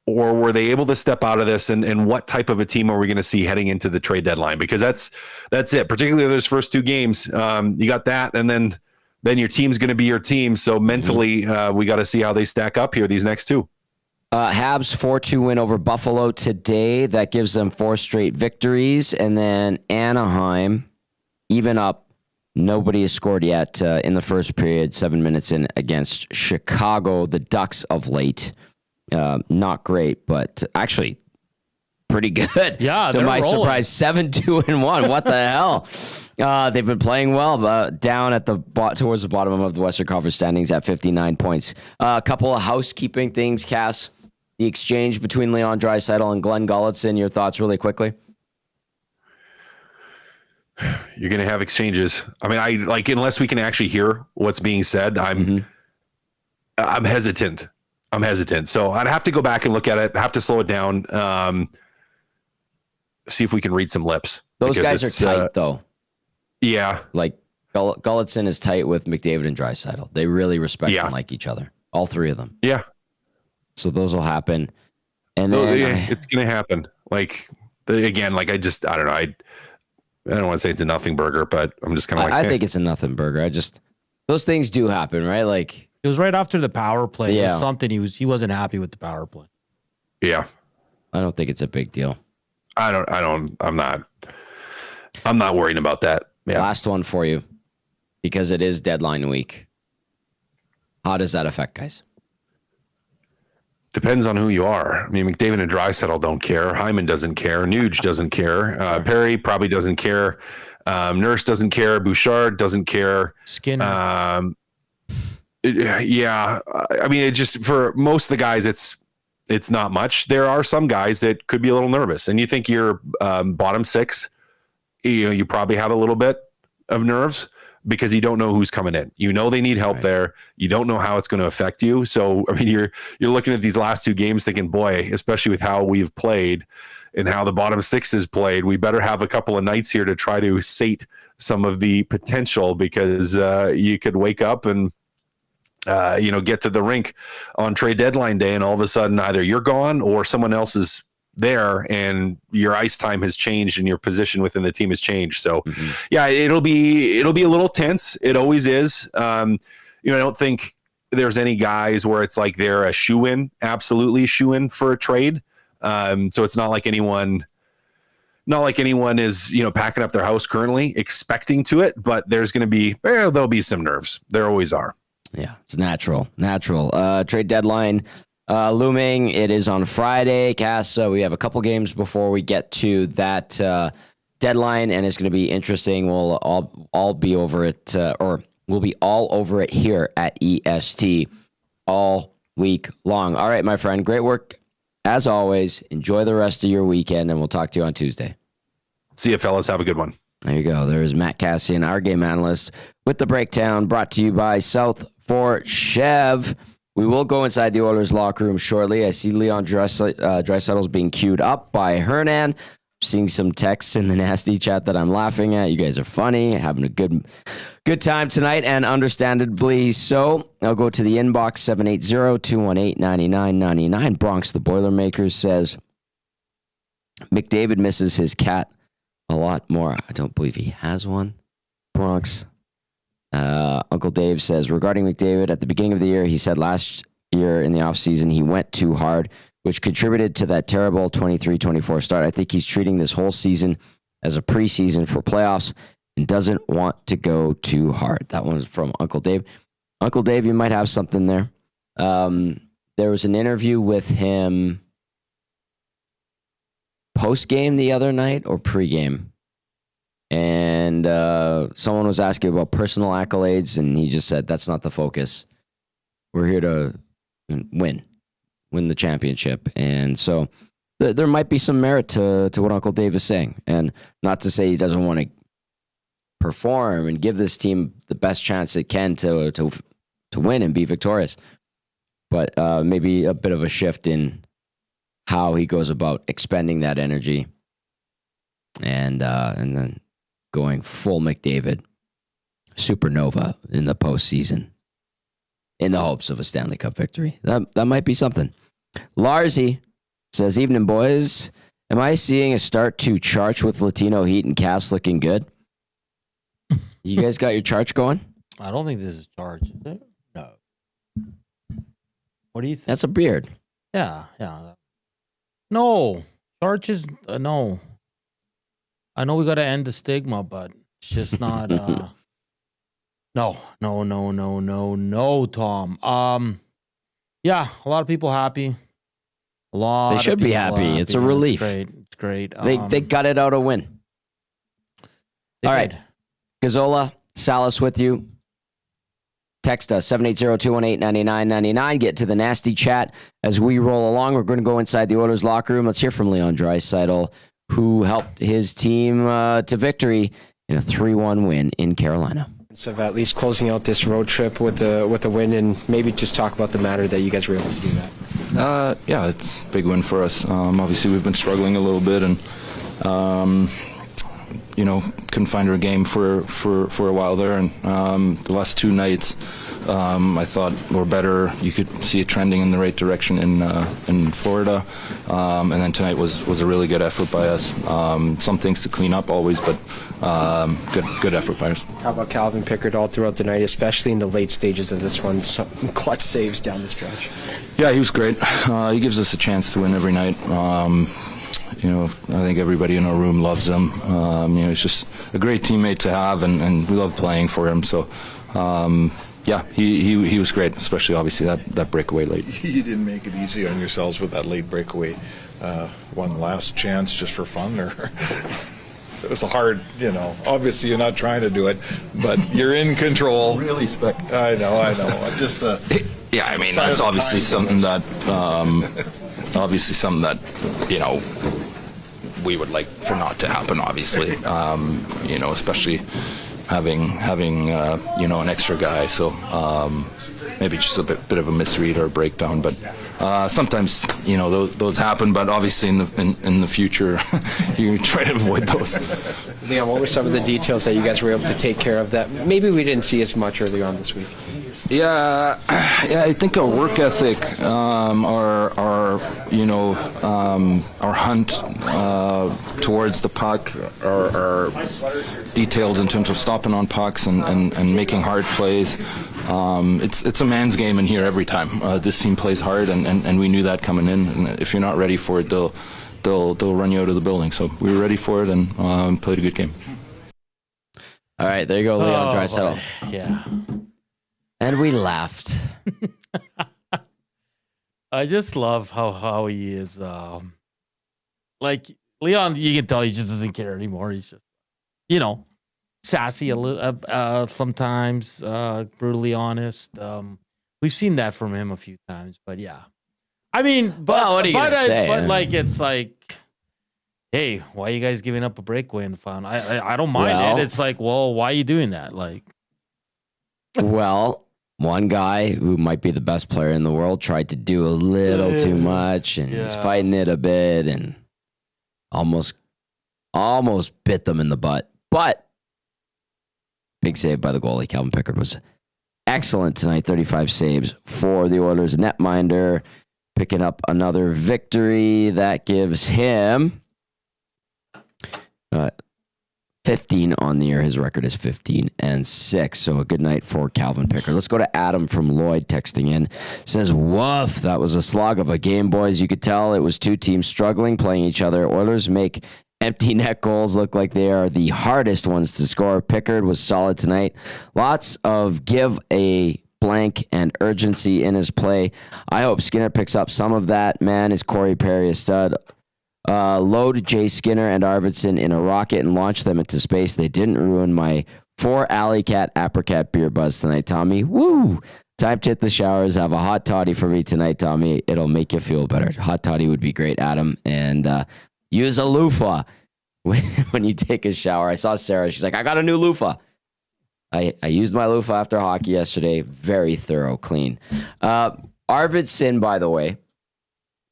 or were they able to step out of this? And what type of a team are we going to see heading into the trade deadline? Because that's it. Particularly those first two games, you got that, and then your team's going to be your team. So mentally, we got to see how they stack up here these next two. Habs 4-2 win over Buffalo today. That gives them 4 straight victories, and then Anaheim even up. Nobody has scored yet in the first period, 7 minutes in, against Chicago. The Ducks of late, not great, but actually pretty good. Yeah, to my surprise, 7-2-1. What the hell? They've been playing well, down at towards the bottom of the Western Conference standings at 59 points. A couple of housekeeping things, Cass. The exchange between Leon Draisaitl and Glenn Gulutzan. Your thoughts, really quickly. You're going to have exchanges. I mean, unless we can actually hear what's being said, I'm hesitant. So I'd have to go back and look at it, have to slow it down. See if we can read some lips. Those guys are tight though. Yeah. Like Gulutzan is tight with McDavid and Draisaitl. They really respect and like each other. All 3 of them. Yeah. So those will happen. And then it's going to happen. I don't know. I don't want to say it's a nothing burger, but I'm just kind of I think it's a nothing burger. Those things do happen, right? Like, it was right after the power play. Yeah. It was something he wasn't happy with the power play. Yeah. I don't think it's a big deal. I'm not worrying about that. Yeah. Last one for you, because it is deadline week. How does that affect guys? Depends on who you are. I mean, McDavid and Draisaitl don't care. Hyman doesn't care. Nuge doesn't care. Perry probably doesn't care. Nurse doesn't care. Bouchard doesn't care. Skinner. Yeah. I mean, it just, for most of the guys, it's not much. There are some guys that could be a little nervous, and you think you're bottom 6, you probably have a little bit of nerves, because you don't know who's coming in. They need help there. You don't know how it's going to affect you. So, I mean, you're looking at these last 2 games thinking, boy, especially with how we've played, how the bottom six is played, we better have a couple of nights here to try to sate some of the potential, because you could wake up and get to the rink on trade deadline day, and all of a sudden either you're gone or someone else is there, and your ice time has changed and your position within the team has changed. So it'll be a little tense. It always is. I don't think there's any guys where it's like they're a shoe-in, absolutely shoe-in for a trade. So it's not like anyone is, packing up their house currently expecting to it, but there's going to be, there'll be some nerves. There always are. Yeah, it's natural. Trade deadline looming. It is on Friday, Cass. We have a couple games before we get to that deadline, and it's going to be interesting. We'll all be over it, we'll be all over it here at EST all week long. All right, my friend. Great work as always. Enjoy the rest of your weekend, and we'll talk to you on Tuesday. See you, fellas. Have a good one. There you go. There's Matt Cassian, our game analyst, with the breakdown brought to you by South Fort Chev. We will go inside the Oilers locker room shortly. I see Leon Draisaitl's being queued up by Hernan. Seeing some texts in the nasty chat that I'm laughing at. You guys are funny, having a good time tonight, and understandably so. I'll go to the inbox, 780-218-9999. Bronx the Boilermakers says, McDavid misses his cat a lot more. I don't believe he has one. Bronx. Uncle Dave says, regarding McDavid, at the beginning of the year, he said last year in the offseason he went too hard, which contributed to that terrible 23-24 start. I think he's treating this whole season as a preseason for playoffs and doesn't want to go too hard. That one's from Uncle Dave. Uncle Dave, you might have something there. There was an interview with him post-game the other night or pre-game. And someone was asking about personal accolades, and he just said, that's not the focus. We're here to win the championship. And so there might be some merit to what Uncle Dave is saying. And not to say he doesn't want to perform and give this team the best chance it can to win and be victorious. But maybe a bit of a shift in how he goes about expending that energy. And then going full McDavid supernova in the postseason in the hopes of a Stanley Cup victory. That might be something. Larsy says, evening, boys. Am I seeing a start to charge with Latino Heat and Cass looking good? You guys got your charge going? I don't think this is charge, is it? No. What do you think? That's a beard. Yeah. No. Charge is, no. I know we got to end the stigma, but it's just not, No, Tom. Yeah, a lot of people happy. They should be happy. It's a relief. It's great. They got it out a win. All right. Gazzola, Salas with you. Text us, 780-218-9999. Get to the nasty chat as we roll along. We're going to go inside the Oilers locker room. Let's hear from Leon Draisaitl, who helped his team to victory in a 3-1 win in Carolina. Of at least closing out this road trip with a win, and maybe just talk about the matter that you guys were able to do that. Yeah, it's a big win for us. Obviously, we've been struggling a little bit, and couldn't find our game for a while there. And the last two nights, I thought were better. You could see it trending in the right direction in Florida, and then tonight was a really good effort by us. Some things to clean up always, but good effort by us. How about Calvin Pickard all throughout the night, especially in the late stages of this one? Some clutch saves down the stretch. Yeah, he was great. He gives us a chance to win every night. I think everybody in our room loves him. He's just a great teammate to have, and we love playing for him. So, yeah, he was great, especially obviously that breakaway late. You didn't make it easy on yourselves with that late breakaway. One last chance just for fun, or it was hard, obviously you're not trying to do it, but you're in control. Really I know. Just yeah, I mean, that's obviously something that we would like for not to happen, obviously, especially having an extra guy. So maybe just a bit of a misread or a breakdown, but sometimes those happen, but obviously in the future you try to avoid those. Leon, what were some of the details that you guys were able to take care of that maybe we didn't see as much early on this week? Yeah, I think our work ethic, our hunt towards the puck, our details in terms of stopping on pucks and making hard plays. It's a man's game in here every time. This team plays hard, and we knew that coming in. And if you're not ready for it, they'll run you out of the building. So we were ready for it and played a good game. All right, there you go, Leon Draisaitl. Yeah. And we laughed. I just love how he is. Like Leon, you can tell he just doesn't care anymore. He's just, sassy a little, sometimes, brutally honest. We've seen that from him a few times, but yeah. I mean, but what are you gonna say? But it's like, hey, why are you guys giving up a breakaway in the final? I don't mind it. It's like, well, why are you doing that? Like, well, one guy who might be the best player in the world tried to do a little too much, and he's fighting it a bit, and almost bit them in the butt. But big save by the goalie. Calvin Pickard was excellent tonight. 35 saves for the Oilers. Netminder picking up another victory. That gives him 15 on the year. His record is 15-6. So a good night for Calvin Pickard. Let's go to Adam from Lloyd texting in. Says, woof, that was a slog of a game, boys. You could tell it was two teams struggling, playing each other. Oilers make empty net goals look like they are the hardest ones to score. Pickard was solid tonight. Lots of give a blank and urgency in his play. I hope Skinner picks up some of that. Man, is Corey Perry a stud. Load Jay Skinner and Arvidsson in a rocket and launch them into space. They didn't ruin my 4 Alley Cat Apricot beer buzz tonight, Tommy. Woo! Time to hit the showers. Have a hot toddy for me tonight, Tommy. It'll make you feel better. Hot toddy would be great, Adam. And use a loofah when you take a shower. I saw Sarah. She's like, I got a new loofah. I used my loofah after hockey yesterday. Very thorough, clean. Arvidsson, by the way,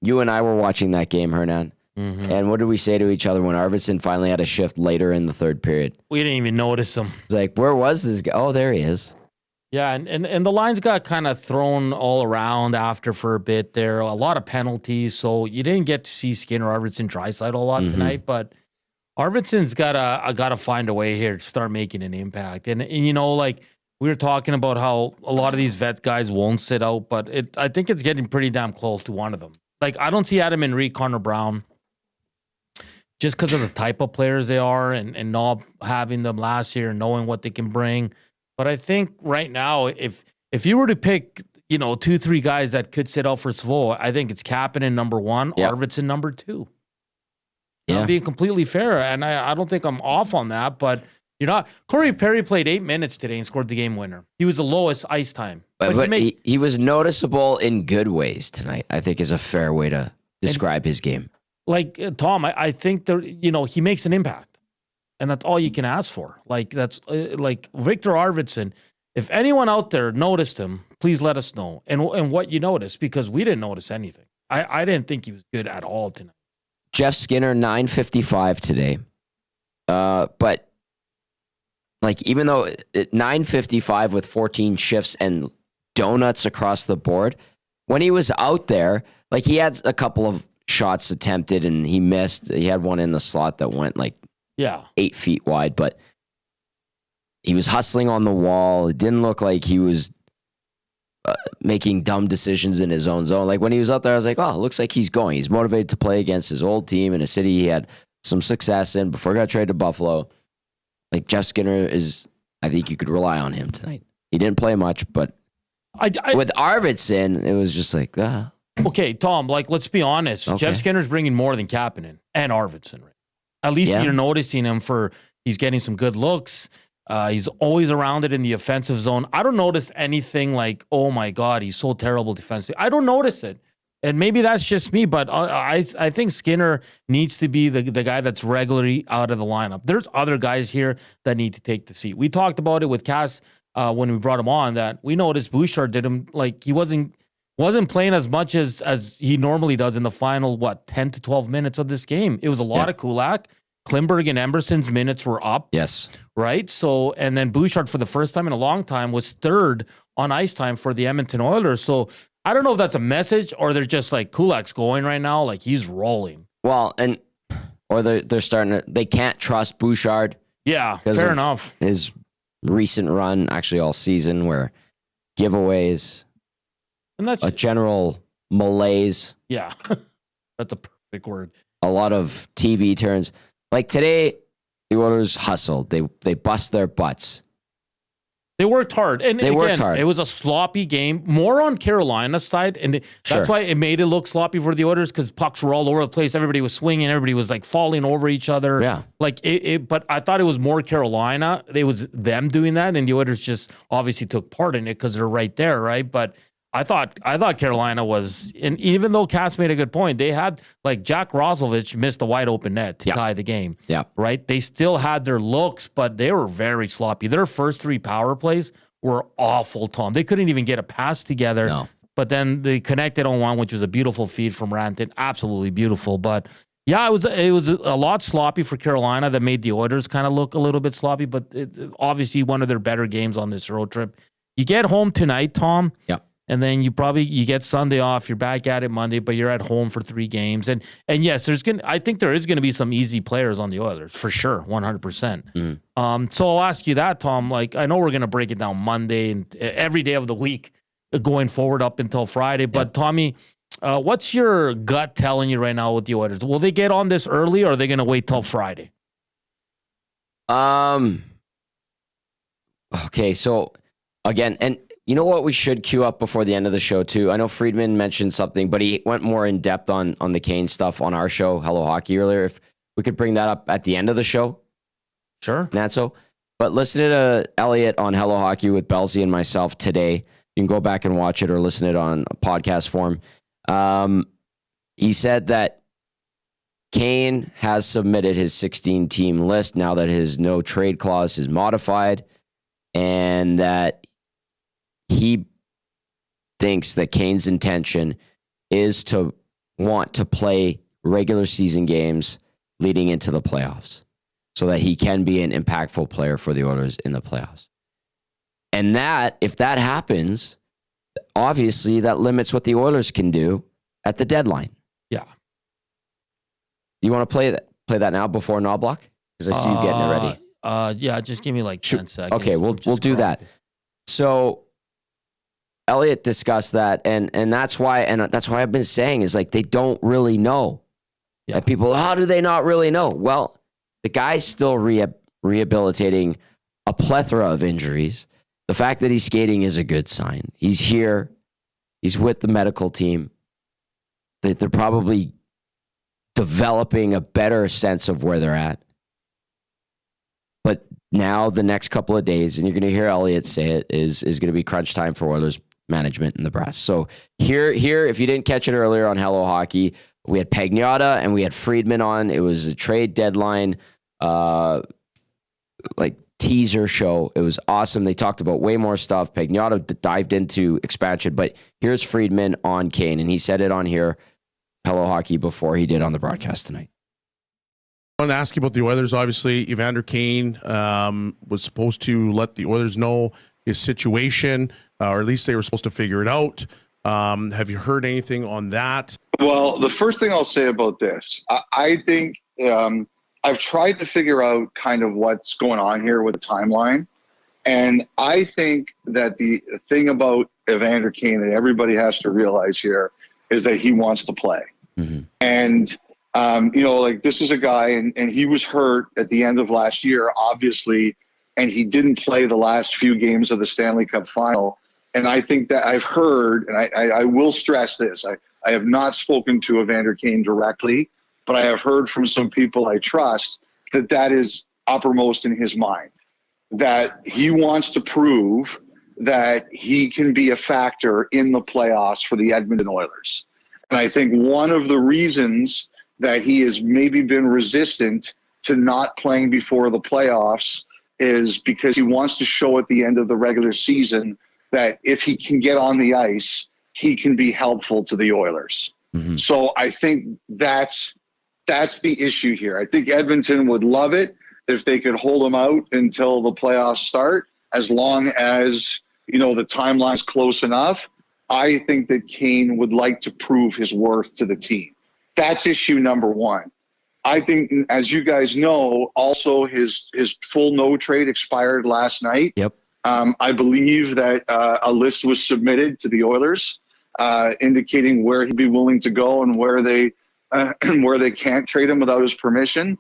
you and I were watching that game, Hernan. Mm-hmm. And what did we say to each other when Arvidsson finally had a shift later in the third period? We didn't even notice him. It's like, where was this guy? Oh, there he is. Yeah, and the lines got kind of thrown all around after for a bit there. A lot of penalties, so you didn't get to see Skinner, Arvidsson, Draisaitl a lot tonight. But Arvidsson's gotta find a way here to start making an impact. And like we were talking about how a lot of these vet guys won't sit out, but I think it's getting pretty damn close to one of them. Like I don't see Adam Henrique, Connor Brown, just because of the type of players they are and not having them last year and knowing what they can bring. But I think right now, if you were to pick, 2-3 guys that could sit out for Savoie, I think it's Kapanen number 1, Arvidsson number 2. Yeah. I'm being completely fair, and I don't think I'm off on that, but you're not. Corey Perry played 8 minutes today and scored the game winner. He was the lowest ice time. But he was noticeable in good ways tonight, I think is a fair way to describe his game. Like, Tom, I think that, he makes an impact, and that's all you can ask for. Like, that's like Victor Arvidsson. If anyone out there noticed him, please let us know and what you noticed, because we didn't notice anything. I didn't think he was good at all tonight. Jeff Skinner, 955 today. But like, even though 955 with 14 shifts and donuts across the board, when he was out there, like he had a couple of shots attempted and he missed. He had one in the slot that went 8 feet wide, but he was hustling on the wall. It didn't look like he was making dumb decisions in his own zone. Like when he was out there, I was like, oh, it looks like he's going. He's motivated to play against his old team in a city he had some success in before he got traded to Buffalo. Like Jeff Skinner I think you could rely on him tonight. He didn't play much, but with Arvidsson, it was just like, Okay, Tom, let's be honest. Okay. Jeff Skinner's bringing more than Kapanen and Arvidsson. Right? At least you're noticing him he's getting some good looks. He's always around it in the offensive zone. I don't notice anything like, oh my God, he's so terrible defensively. I don't notice it. And maybe that's just me, but I think Skinner needs to be the guy that's regularly out of the lineup. There's other guys here that need to take the seat. We talked about it with Cass when we brought him on, that we noticed Bouchard did him, like he wasn't wasn't playing as much as he normally does in the final, 10 to 12 minutes of this game. It was a lot of Kulak. Klimberg and Emerson's minutes were up. Yes. Right? So, and then Bouchard for the first time in a long time was third on ice time for the Edmonton Oilers. So I don't know if that's a message or they're just like, Kulak's going right now. Like, he's rolling. Well, or they're starting to, they can't trust Bouchard. Yeah, fair enough. His recent run, actually all season, where giveaways, And that's a general malaise, yeah, that's a perfect word. a lot of TV turns. Like today, the Oilers hustled. They bust their butts. They worked hard. And they worked hard. It was a sloppy game, more on Carolina's side. And that's why it made it look sloppy for the Oilers, because pucks were all over the place. Everybody was swinging. Everybody was like falling over each other. Yeah. Like but I thought it was more Carolina. It was them doing that. And the Oilers just obviously took part in it because they're right there, right? But I thought Carolina was, and even though Cass made a good point, they had, like, Jack Roslovich missed a wide open net to tie the game. Yeah. Right? They still had their looks, but they were very sloppy. Their first 3 power plays were awful, Tom. They couldn't even get a pass together. No. But then they connected on one, which was a beautiful feed from Ranton. Absolutely beautiful. But yeah, it was a lot sloppy for Carolina that made the Oilers kind of look a little bit sloppy, but obviously one of their better games on this road trip. You get home tonight, Tom. Yeah. And then you get Sunday off. You're back at it Monday, but you're at home for 3 games. And yes, I think there is going to be some easy players on the Oilers for sure, 100%. So I'll ask you that, Tom. Like, I know we're going to break it down Monday and every day of the week going forward up until Friday. But Tommy, what's your gut telling you right now with the Oilers? Will they get on this early, or are they going to wait till Friday? Okay, so again, and you know what we should queue up before the end of the show too? I know Friedman mentioned something, but he went more in depth on the Kane stuff on our show, Hello Hockey, earlier. If we could bring that up at the end of the show. Sure. Natso. But listen to Elliot on Hello Hockey with Belzy and myself today. You can go back and watch it or listen to it on a podcast form. He said that Kane has submitted his 16-team list now that his no trade clause is modified, and that he thinks that Kane's intention is to want to play regular season games leading into the playoffs so that he can be an impactful player for the Oilers in the playoffs. And that, if that happens, obviously that limits what the Oilers can do at the deadline. Yeah. You want to play that now before Knoblauch? Because I see you getting it ready. Yeah, just give me like 10 seconds. Okay, we'll do that. So Elliot discussed that, and that's why I've been saying is, like, they don't really know. Yeah. That people, how do they not really know? Well, the guy's still rehabilitating a plethora of injuries. The fact that he's skating is a good sign. He's here. He's with the medical team. They're probably developing a better sense of where they're at. But now the next couple of days, and you're going to hear Elliot say it, is going to be crunch time for Oilers management and the brass. So here, if you didn't catch it earlier on Hello Hockey, we had Pagnotta and we had Friedman on. It was a trade deadline, like teaser show. It was awesome. They talked about way more stuff. Pagnotta dived into expansion, but here's Friedman on Kane, and he said it on here, Hello Hockey, before he did on the broadcast tonight. I want to ask you about the Oilers. Obviously, Evander Kane was supposed to let the Oilers know his situation, or at least they were supposed to figure it out. Have you heard anything on that? Well, the first thing I'll say about this, I think I've tried to figure out kind of what's going on here with the timeline. And I think that the thing about Evander Kane that everybody has to realize here is that he wants to play. Mm-hmm. And like, this is a guy, and he was hurt at the end of last year, obviously, and he didn't play the last few games of the Stanley Cup final. And I think that I've heard, and I will stress this, I have not spoken to Evander Kane directly, but I have heard from some people I trust that is uppermost in his mind, that he wants to prove that he can be a factor in the playoffs for the Edmonton Oilers. And I think one of the reasons that he has maybe been resistant to not playing before the playoffs is because he wants to show at the end of the regular season that if he can get on the ice, he can be helpful to the Oilers. Mm-hmm. So I think that's the issue here. I think Edmonton would love it if they could hold him out until the playoffs start, as long as, the timeline's close enough. I think that Kane would like to prove his worth to the team. That's issue number one. I think, as you guys know, also his full no trade expired last night. Yep. I believe that a list was submitted to the Oilers indicating where he'd be willing to go and where they can't trade him without his permission.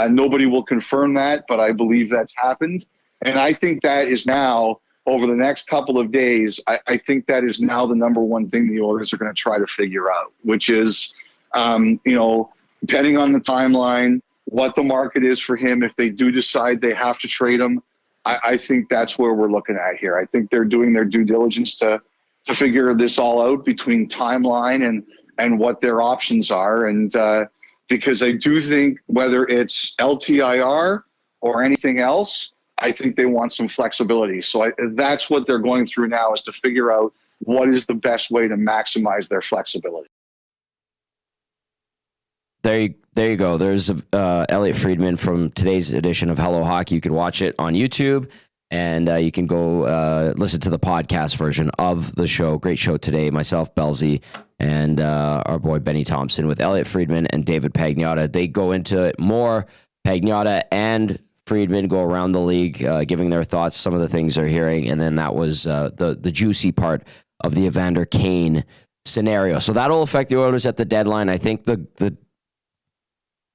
Nobody will confirm that, but I believe that's happened. And I think that is now, over the next couple of days, I think that is now the number one thing the Oilers are going to try to figure out, which is, depending on the timeline, what the market is for him. If they do decide they have to trade him, I think that's where we're looking at here. I think they're doing their due diligence to figure this all out between timeline and what their options are. And because I do think whether it's LTIR or anything else, I think they want some flexibility. So that's what they're going through now, is to figure out what is the best way to maximize their flexibility. There you go. There's Elliot Friedman from today's edition of Hello Hockey. You can watch it on YouTube, and you can go listen to the podcast version of the show. Great show today. Myself, Belzy, and our boy Benny Thompson with Elliot Friedman and David Pagnotta. They go into it more. Pagnotta and Friedman go around the league, giving their thoughts, some of the things they're hearing, and then that was the juicy part of the Evander Kane scenario. So that'll affect the Oilers at the deadline. I think the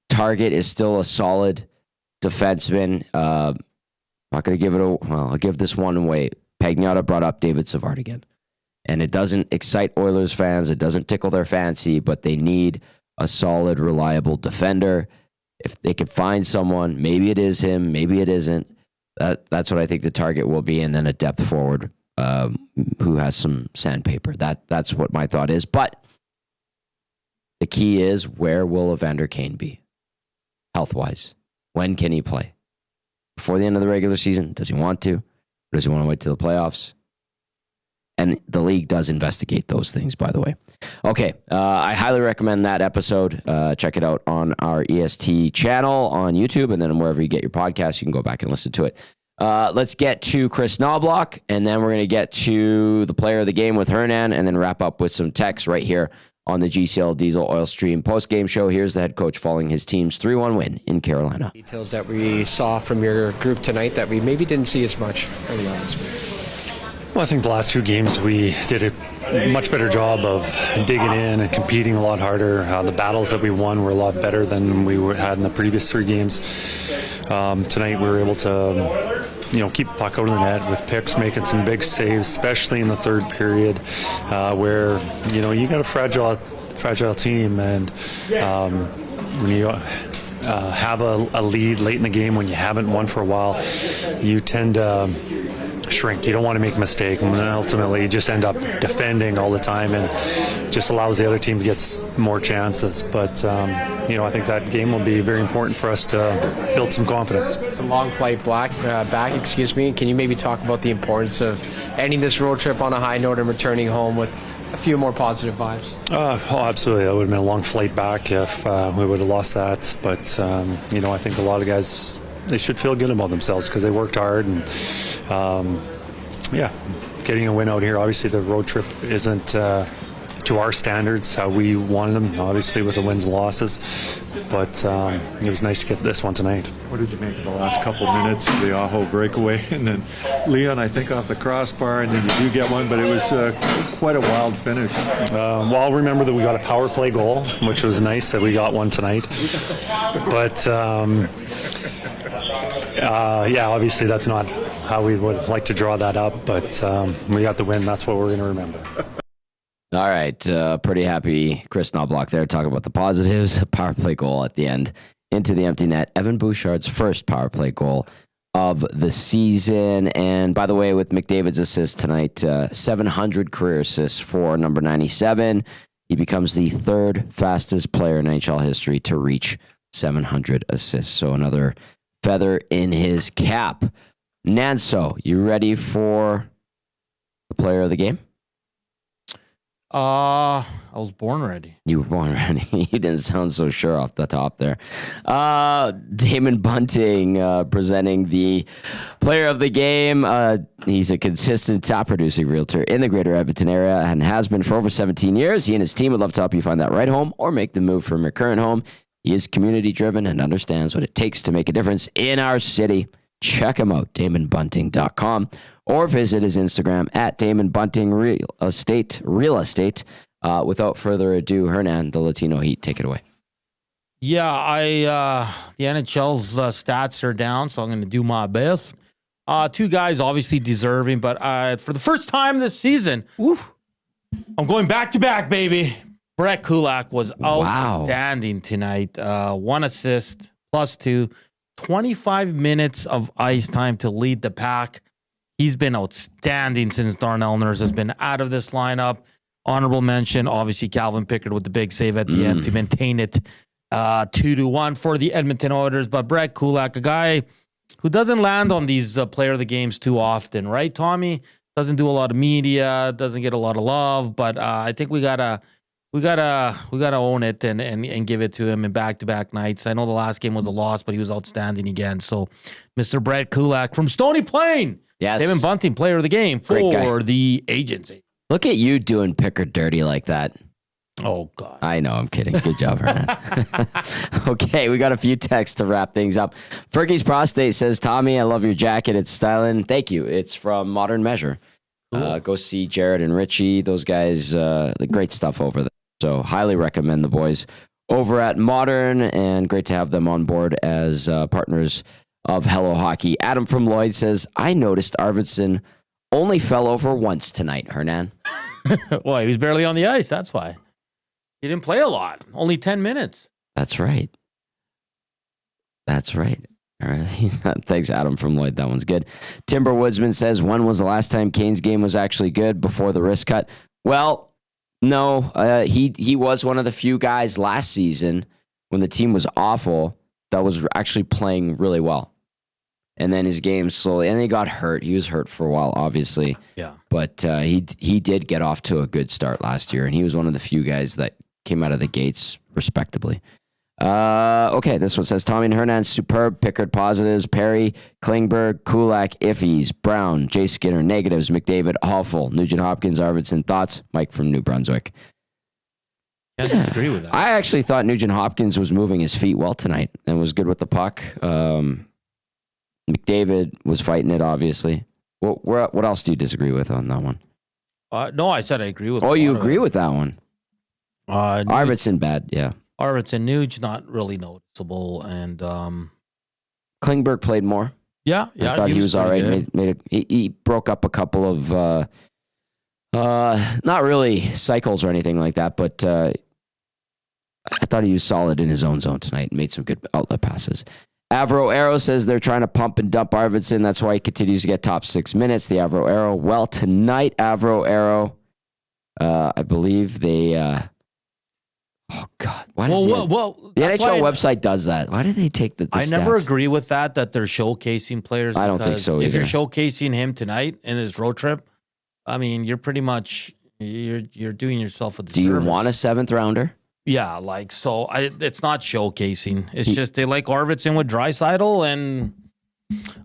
target is still a solid defenseman. Not going to give it I'll give this one away. Pagnotta brought up David Savard again. And it doesn't excite Oilers fans. It doesn't tickle their fancy, but they need a solid, reliable defender. If they could find someone, maybe it is him, maybe it isn't. That's what I think the target will be. And then a depth forward who has some sandpaper. That's what my thought is. But the key is, where will Evander Kane be health-wise? When can he play? Before the end of the regular season? Does he want to? Or does he want to wait till the playoffs? And the league does investigate those things, by the way. Okay, I highly recommend that episode. Check it out on our EST channel on YouTube, and then wherever you get your podcasts, you can go back and listen to it. Let's get to Chris Knoblauch, and then we're going to get to the player of the game with Hernan, and then wrap up with some text right here on the GCL Diesel Oil Stream post-game show. Here's the head coach following his team's 3-1 win in Carolina. Details that we saw from your group tonight that we maybe didn't see as much early on this week. Well, I think the last two games we did a much better job of digging in and competing a lot harder. The battles that we won were a lot better than we had in the previous three games. Tonight we were able to keep the puck out of the net with Picks making some big saves, especially in the third period, where you got a fragile team, and when you have a lead late in the game when you haven't won for a while, you tend to shrink. You don't want to make a mistake, and then ultimately you just end up defending all the time, and just allows the other team to get more chances. But I think that game will be very important for us to build some confidence. It's a long flight back. Can you maybe talk about the importance of ending this road trip on a high note and returning home with a few more positive vibes? Absolutely. That would have been a long flight back if we would have lost that. But I think a lot of guys, they should feel good about themselves because they worked hard, and getting a win out here. Obviously the road trip isn't to our standards how we wanted them, obviously with the wins and losses, but it was nice to get this one tonight. What did you make of the last couple minutes of the Aho breakaway? And then Leon, I think, off the crossbar, and then you do get one, but it was quite a wild finish. I'll remember that we got a power play goal, which was nice that we got one tonight. But obviously that's not how we would like to draw that up, but we got the win. That's what we're going to remember. All right. Pretty happy Chris Knoblauch there talking about the positives. A power play goal at the end into the empty net. Evan Bouchard's first power play goal of the season. And by the way, with McDavid's assist tonight, 700 career assists for number 97. He becomes the third fastest player in NHL history to reach 700 assists. So another feather in his cap. Nanso, you ready for the player of the game? I was born ready. You were born ready. You didn't sound so sure off the top there. Damon Bunting presenting the player of the game. He's a consistent top-producing realtor in the greater Edmonton area and has been for over 17 years. He and his team would love to help you find that right home or make the move from your current home. He is community-driven and understands what it takes to make a difference in our city. Check him out, DamonBunting.com, or visit his Instagram at DamonBunting Real Estate. Without further ado, Hernan, the Latino Heat, take it away. Yeah, the NHL's stats are down, so I'm going to do my best. Two guys obviously deserving, but for the first time this season, I'm going back-to-back, baby. Brett Kulak was outstanding tonight. 1 assist, +2, 25 minutes of ice time to lead the pack. He's been outstanding since Darnell Nurse has been out of this lineup. Honorable mention, obviously, Calvin Pickard with the big save at the end to maintain it 2-1 for the Edmonton Oilers. But Brett Kulak, a guy who doesn't land on these player of the games too often, right, Tommy? Doesn't do a lot of media, doesn't get a lot of love, but I think we gotta own it and give it to him in back-to-back nights. I know the last game was a loss, but he was outstanding again. So, Mr. Brett Kulak from Stony Plain, yes, Damon Bunting, player of the game for the agency. Look at you doing Pickard dirty like that. Oh, God. I know, I'm kidding. Good job, Hernan. Okay, we got a few texts to wrap things up. Fergie's Prostate says, Tommy, I love your jacket. It's styling. Thank you. It's from Modern Measure. Go see Jared and Richie. Those guys, the great stuff over there. So highly recommend the boys over at Modern, and great to have them on board as partners of Hello Hockey. Adam from Lloyd says, I noticed Arvidsson only fell over once tonight, Hernan. Well, he was barely on the ice. That's why. He didn't play a lot. Only 10 minutes. That's right. That's right. All right. Thanks, Adam from Lloyd. That one's good. Timber Woodsman says, when was the last time Kane's game was actually good before the wrist cut? Well, no, he was one of the few guys last season when the team was awful that was actually playing really well. And then his game slowly, and he got hurt. He was hurt for a while, obviously. Yeah. But he did get off to a good start last year, and he was one of the few guys that came out of the gates respectably. Okay, this one says, Tommy and Hernan, superb. Pickard, positives. Perry, Klingberg, Kulak, iffies. Brown, Jay Skinner, negatives. McDavid, awful. Nugent Hopkins, Arvidsson, thoughts. Mike from New Brunswick. Can't disagree with that. I actually thought Nugent Hopkins was moving his feet well tonight and was good with the puck. McDavid was fighting it, obviously. What else do you disagree with on that one? No, I said I agree with. Oh, you agree with that one? Arvidsson, bad, yeah. Arvidsson, Nuge, not really noticeable, and Klingberg played more. Yeah. I thought he was all right. He broke up a couple of not really cycles or anything like that, but I thought he was solid in his own zone tonight and made some good outlet passes. Avro Arrow says they're trying to pump and dump Arvidsson. That's why he continues to get top 6 minutes. The Avro Arrow. Well, tonight, Avro Arrow, I believe they. Oh God! Why does the NHL website does that? Why do they take the I stats? never agree with that they're showcasing players. I don't think so either. If you're showcasing him tonight in his road trip, I mean, you're pretty much you're doing yourself a disservice. Do you want a 7th rounder? Yeah, it's not showcasing. It's just they like Arvidsson with Draisaitl, and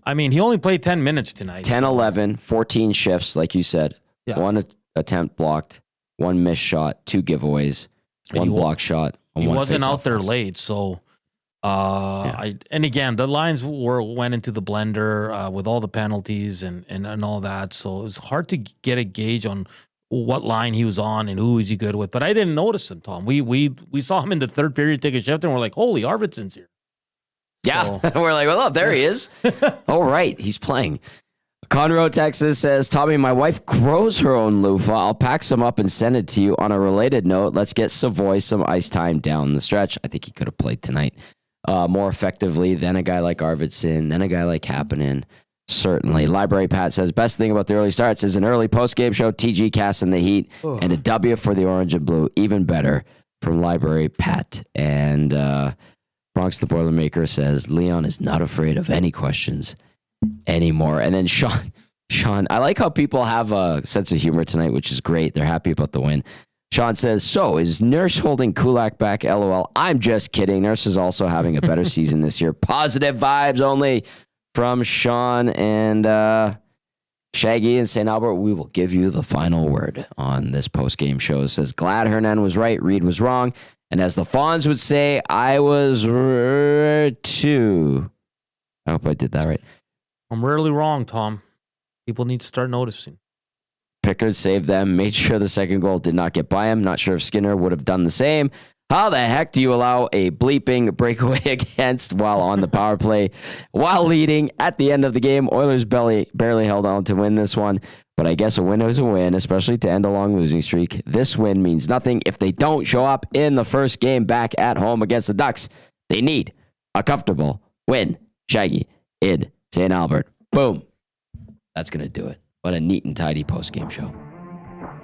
I mean, he only played 10 minutes tonight. 10, 11, 14 shifts, like you said. Yeah. 1 attempt blocked, 1 missed shot, 2 giveaways, 1 block shot. He wasn't out there late, so. And again, the lines went into the blender with all the penalties and all that, so it was hard to get a gauge on what line he was on and who is he good with. But I didn't notice him, Tom. We saw him in the third period take a shift, and we're like, holy, Arvidsson's here. Yeah, so. We're like, well, there he is. All right, he's playing. Conroe, Texas says, Tommy, my wife grows her own loofah. I'll pack some up and send it to you. On a related note, let's get Savoy some ice time down the stretch. I think he could have played tonight more effectively than a guy like Arvidsson, than a guy like Kapanen. Certainly. Library Pat says, best thing about the early starts is an early post-game show, TG Cassian the Heat, and a W for the Orange and Blue. Even better from Library Pat. And Bronx the Boilermaker says, Leon is not afraid of any questions anymore. And then Sean, I like how people have a sense of humor tonight, which is great. They're happy about the win. Sean says, so is Nurse holding Kulak back? LOL. I'm just kidding. Nurse is also having a better season this year. Positive vibes only from Sean and Shaggy in St. Albert. We will give you the final word on this post-game show. It says, glad Hernan was right. Reed was wrong. And as the Fonz would say, I was too. I hope I did that right. I'm rarely wrong, Tom. People need to start noticing. Pickard saved them, made sure the second goal did not get by him. Not sure if Skinner would have done the same. How the heck do you allow a bleeping breakaway against while on the power play, while leading at the end of the game? Oilers barely held on to win this one, but I guess a win is a win, especially to end a long losing streak. This win means nothing if they don't show up in the first game back at home against the Ducks. They need a comfortable win. Shaggy in St. Albert. Boom. That's going to do it. What a neat and tidy post-game show.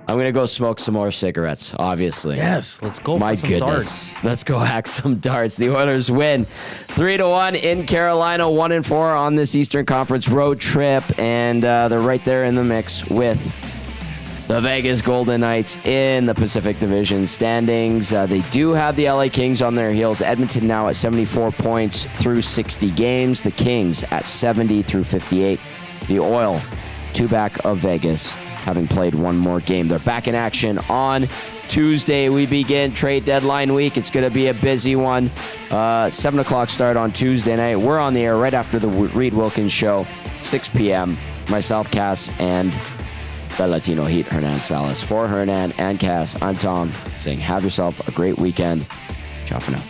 I'm going to go smoke some more cigarettes, obviously. Yes, let's go for some darts. Let's go hack some darts. The Oilers win 3-1 in Carolina, 1-4 on this Eastern Conference road trip, and they're right there in the mix with the Vegas Golden Knights in the Pacific Division standings. They do have the LA Kings on their heels. Edmonton now at 74 points through 60 games. The Kings at 70 through 58. The Oil, two back of Vegas, having played one more game. They're back in action on Tuesday. We begin trade deadline week. It's going to be a busy one. 7 o'clock start on Tuesday night. We're on the air right after the Reed Wilkins show, 6 p.m. Myself, Cass, and the Latino Heat, Hernan Salas. For Hernan and Cass, I'm Tom, saying have yourself a great weekend. Ciao for now.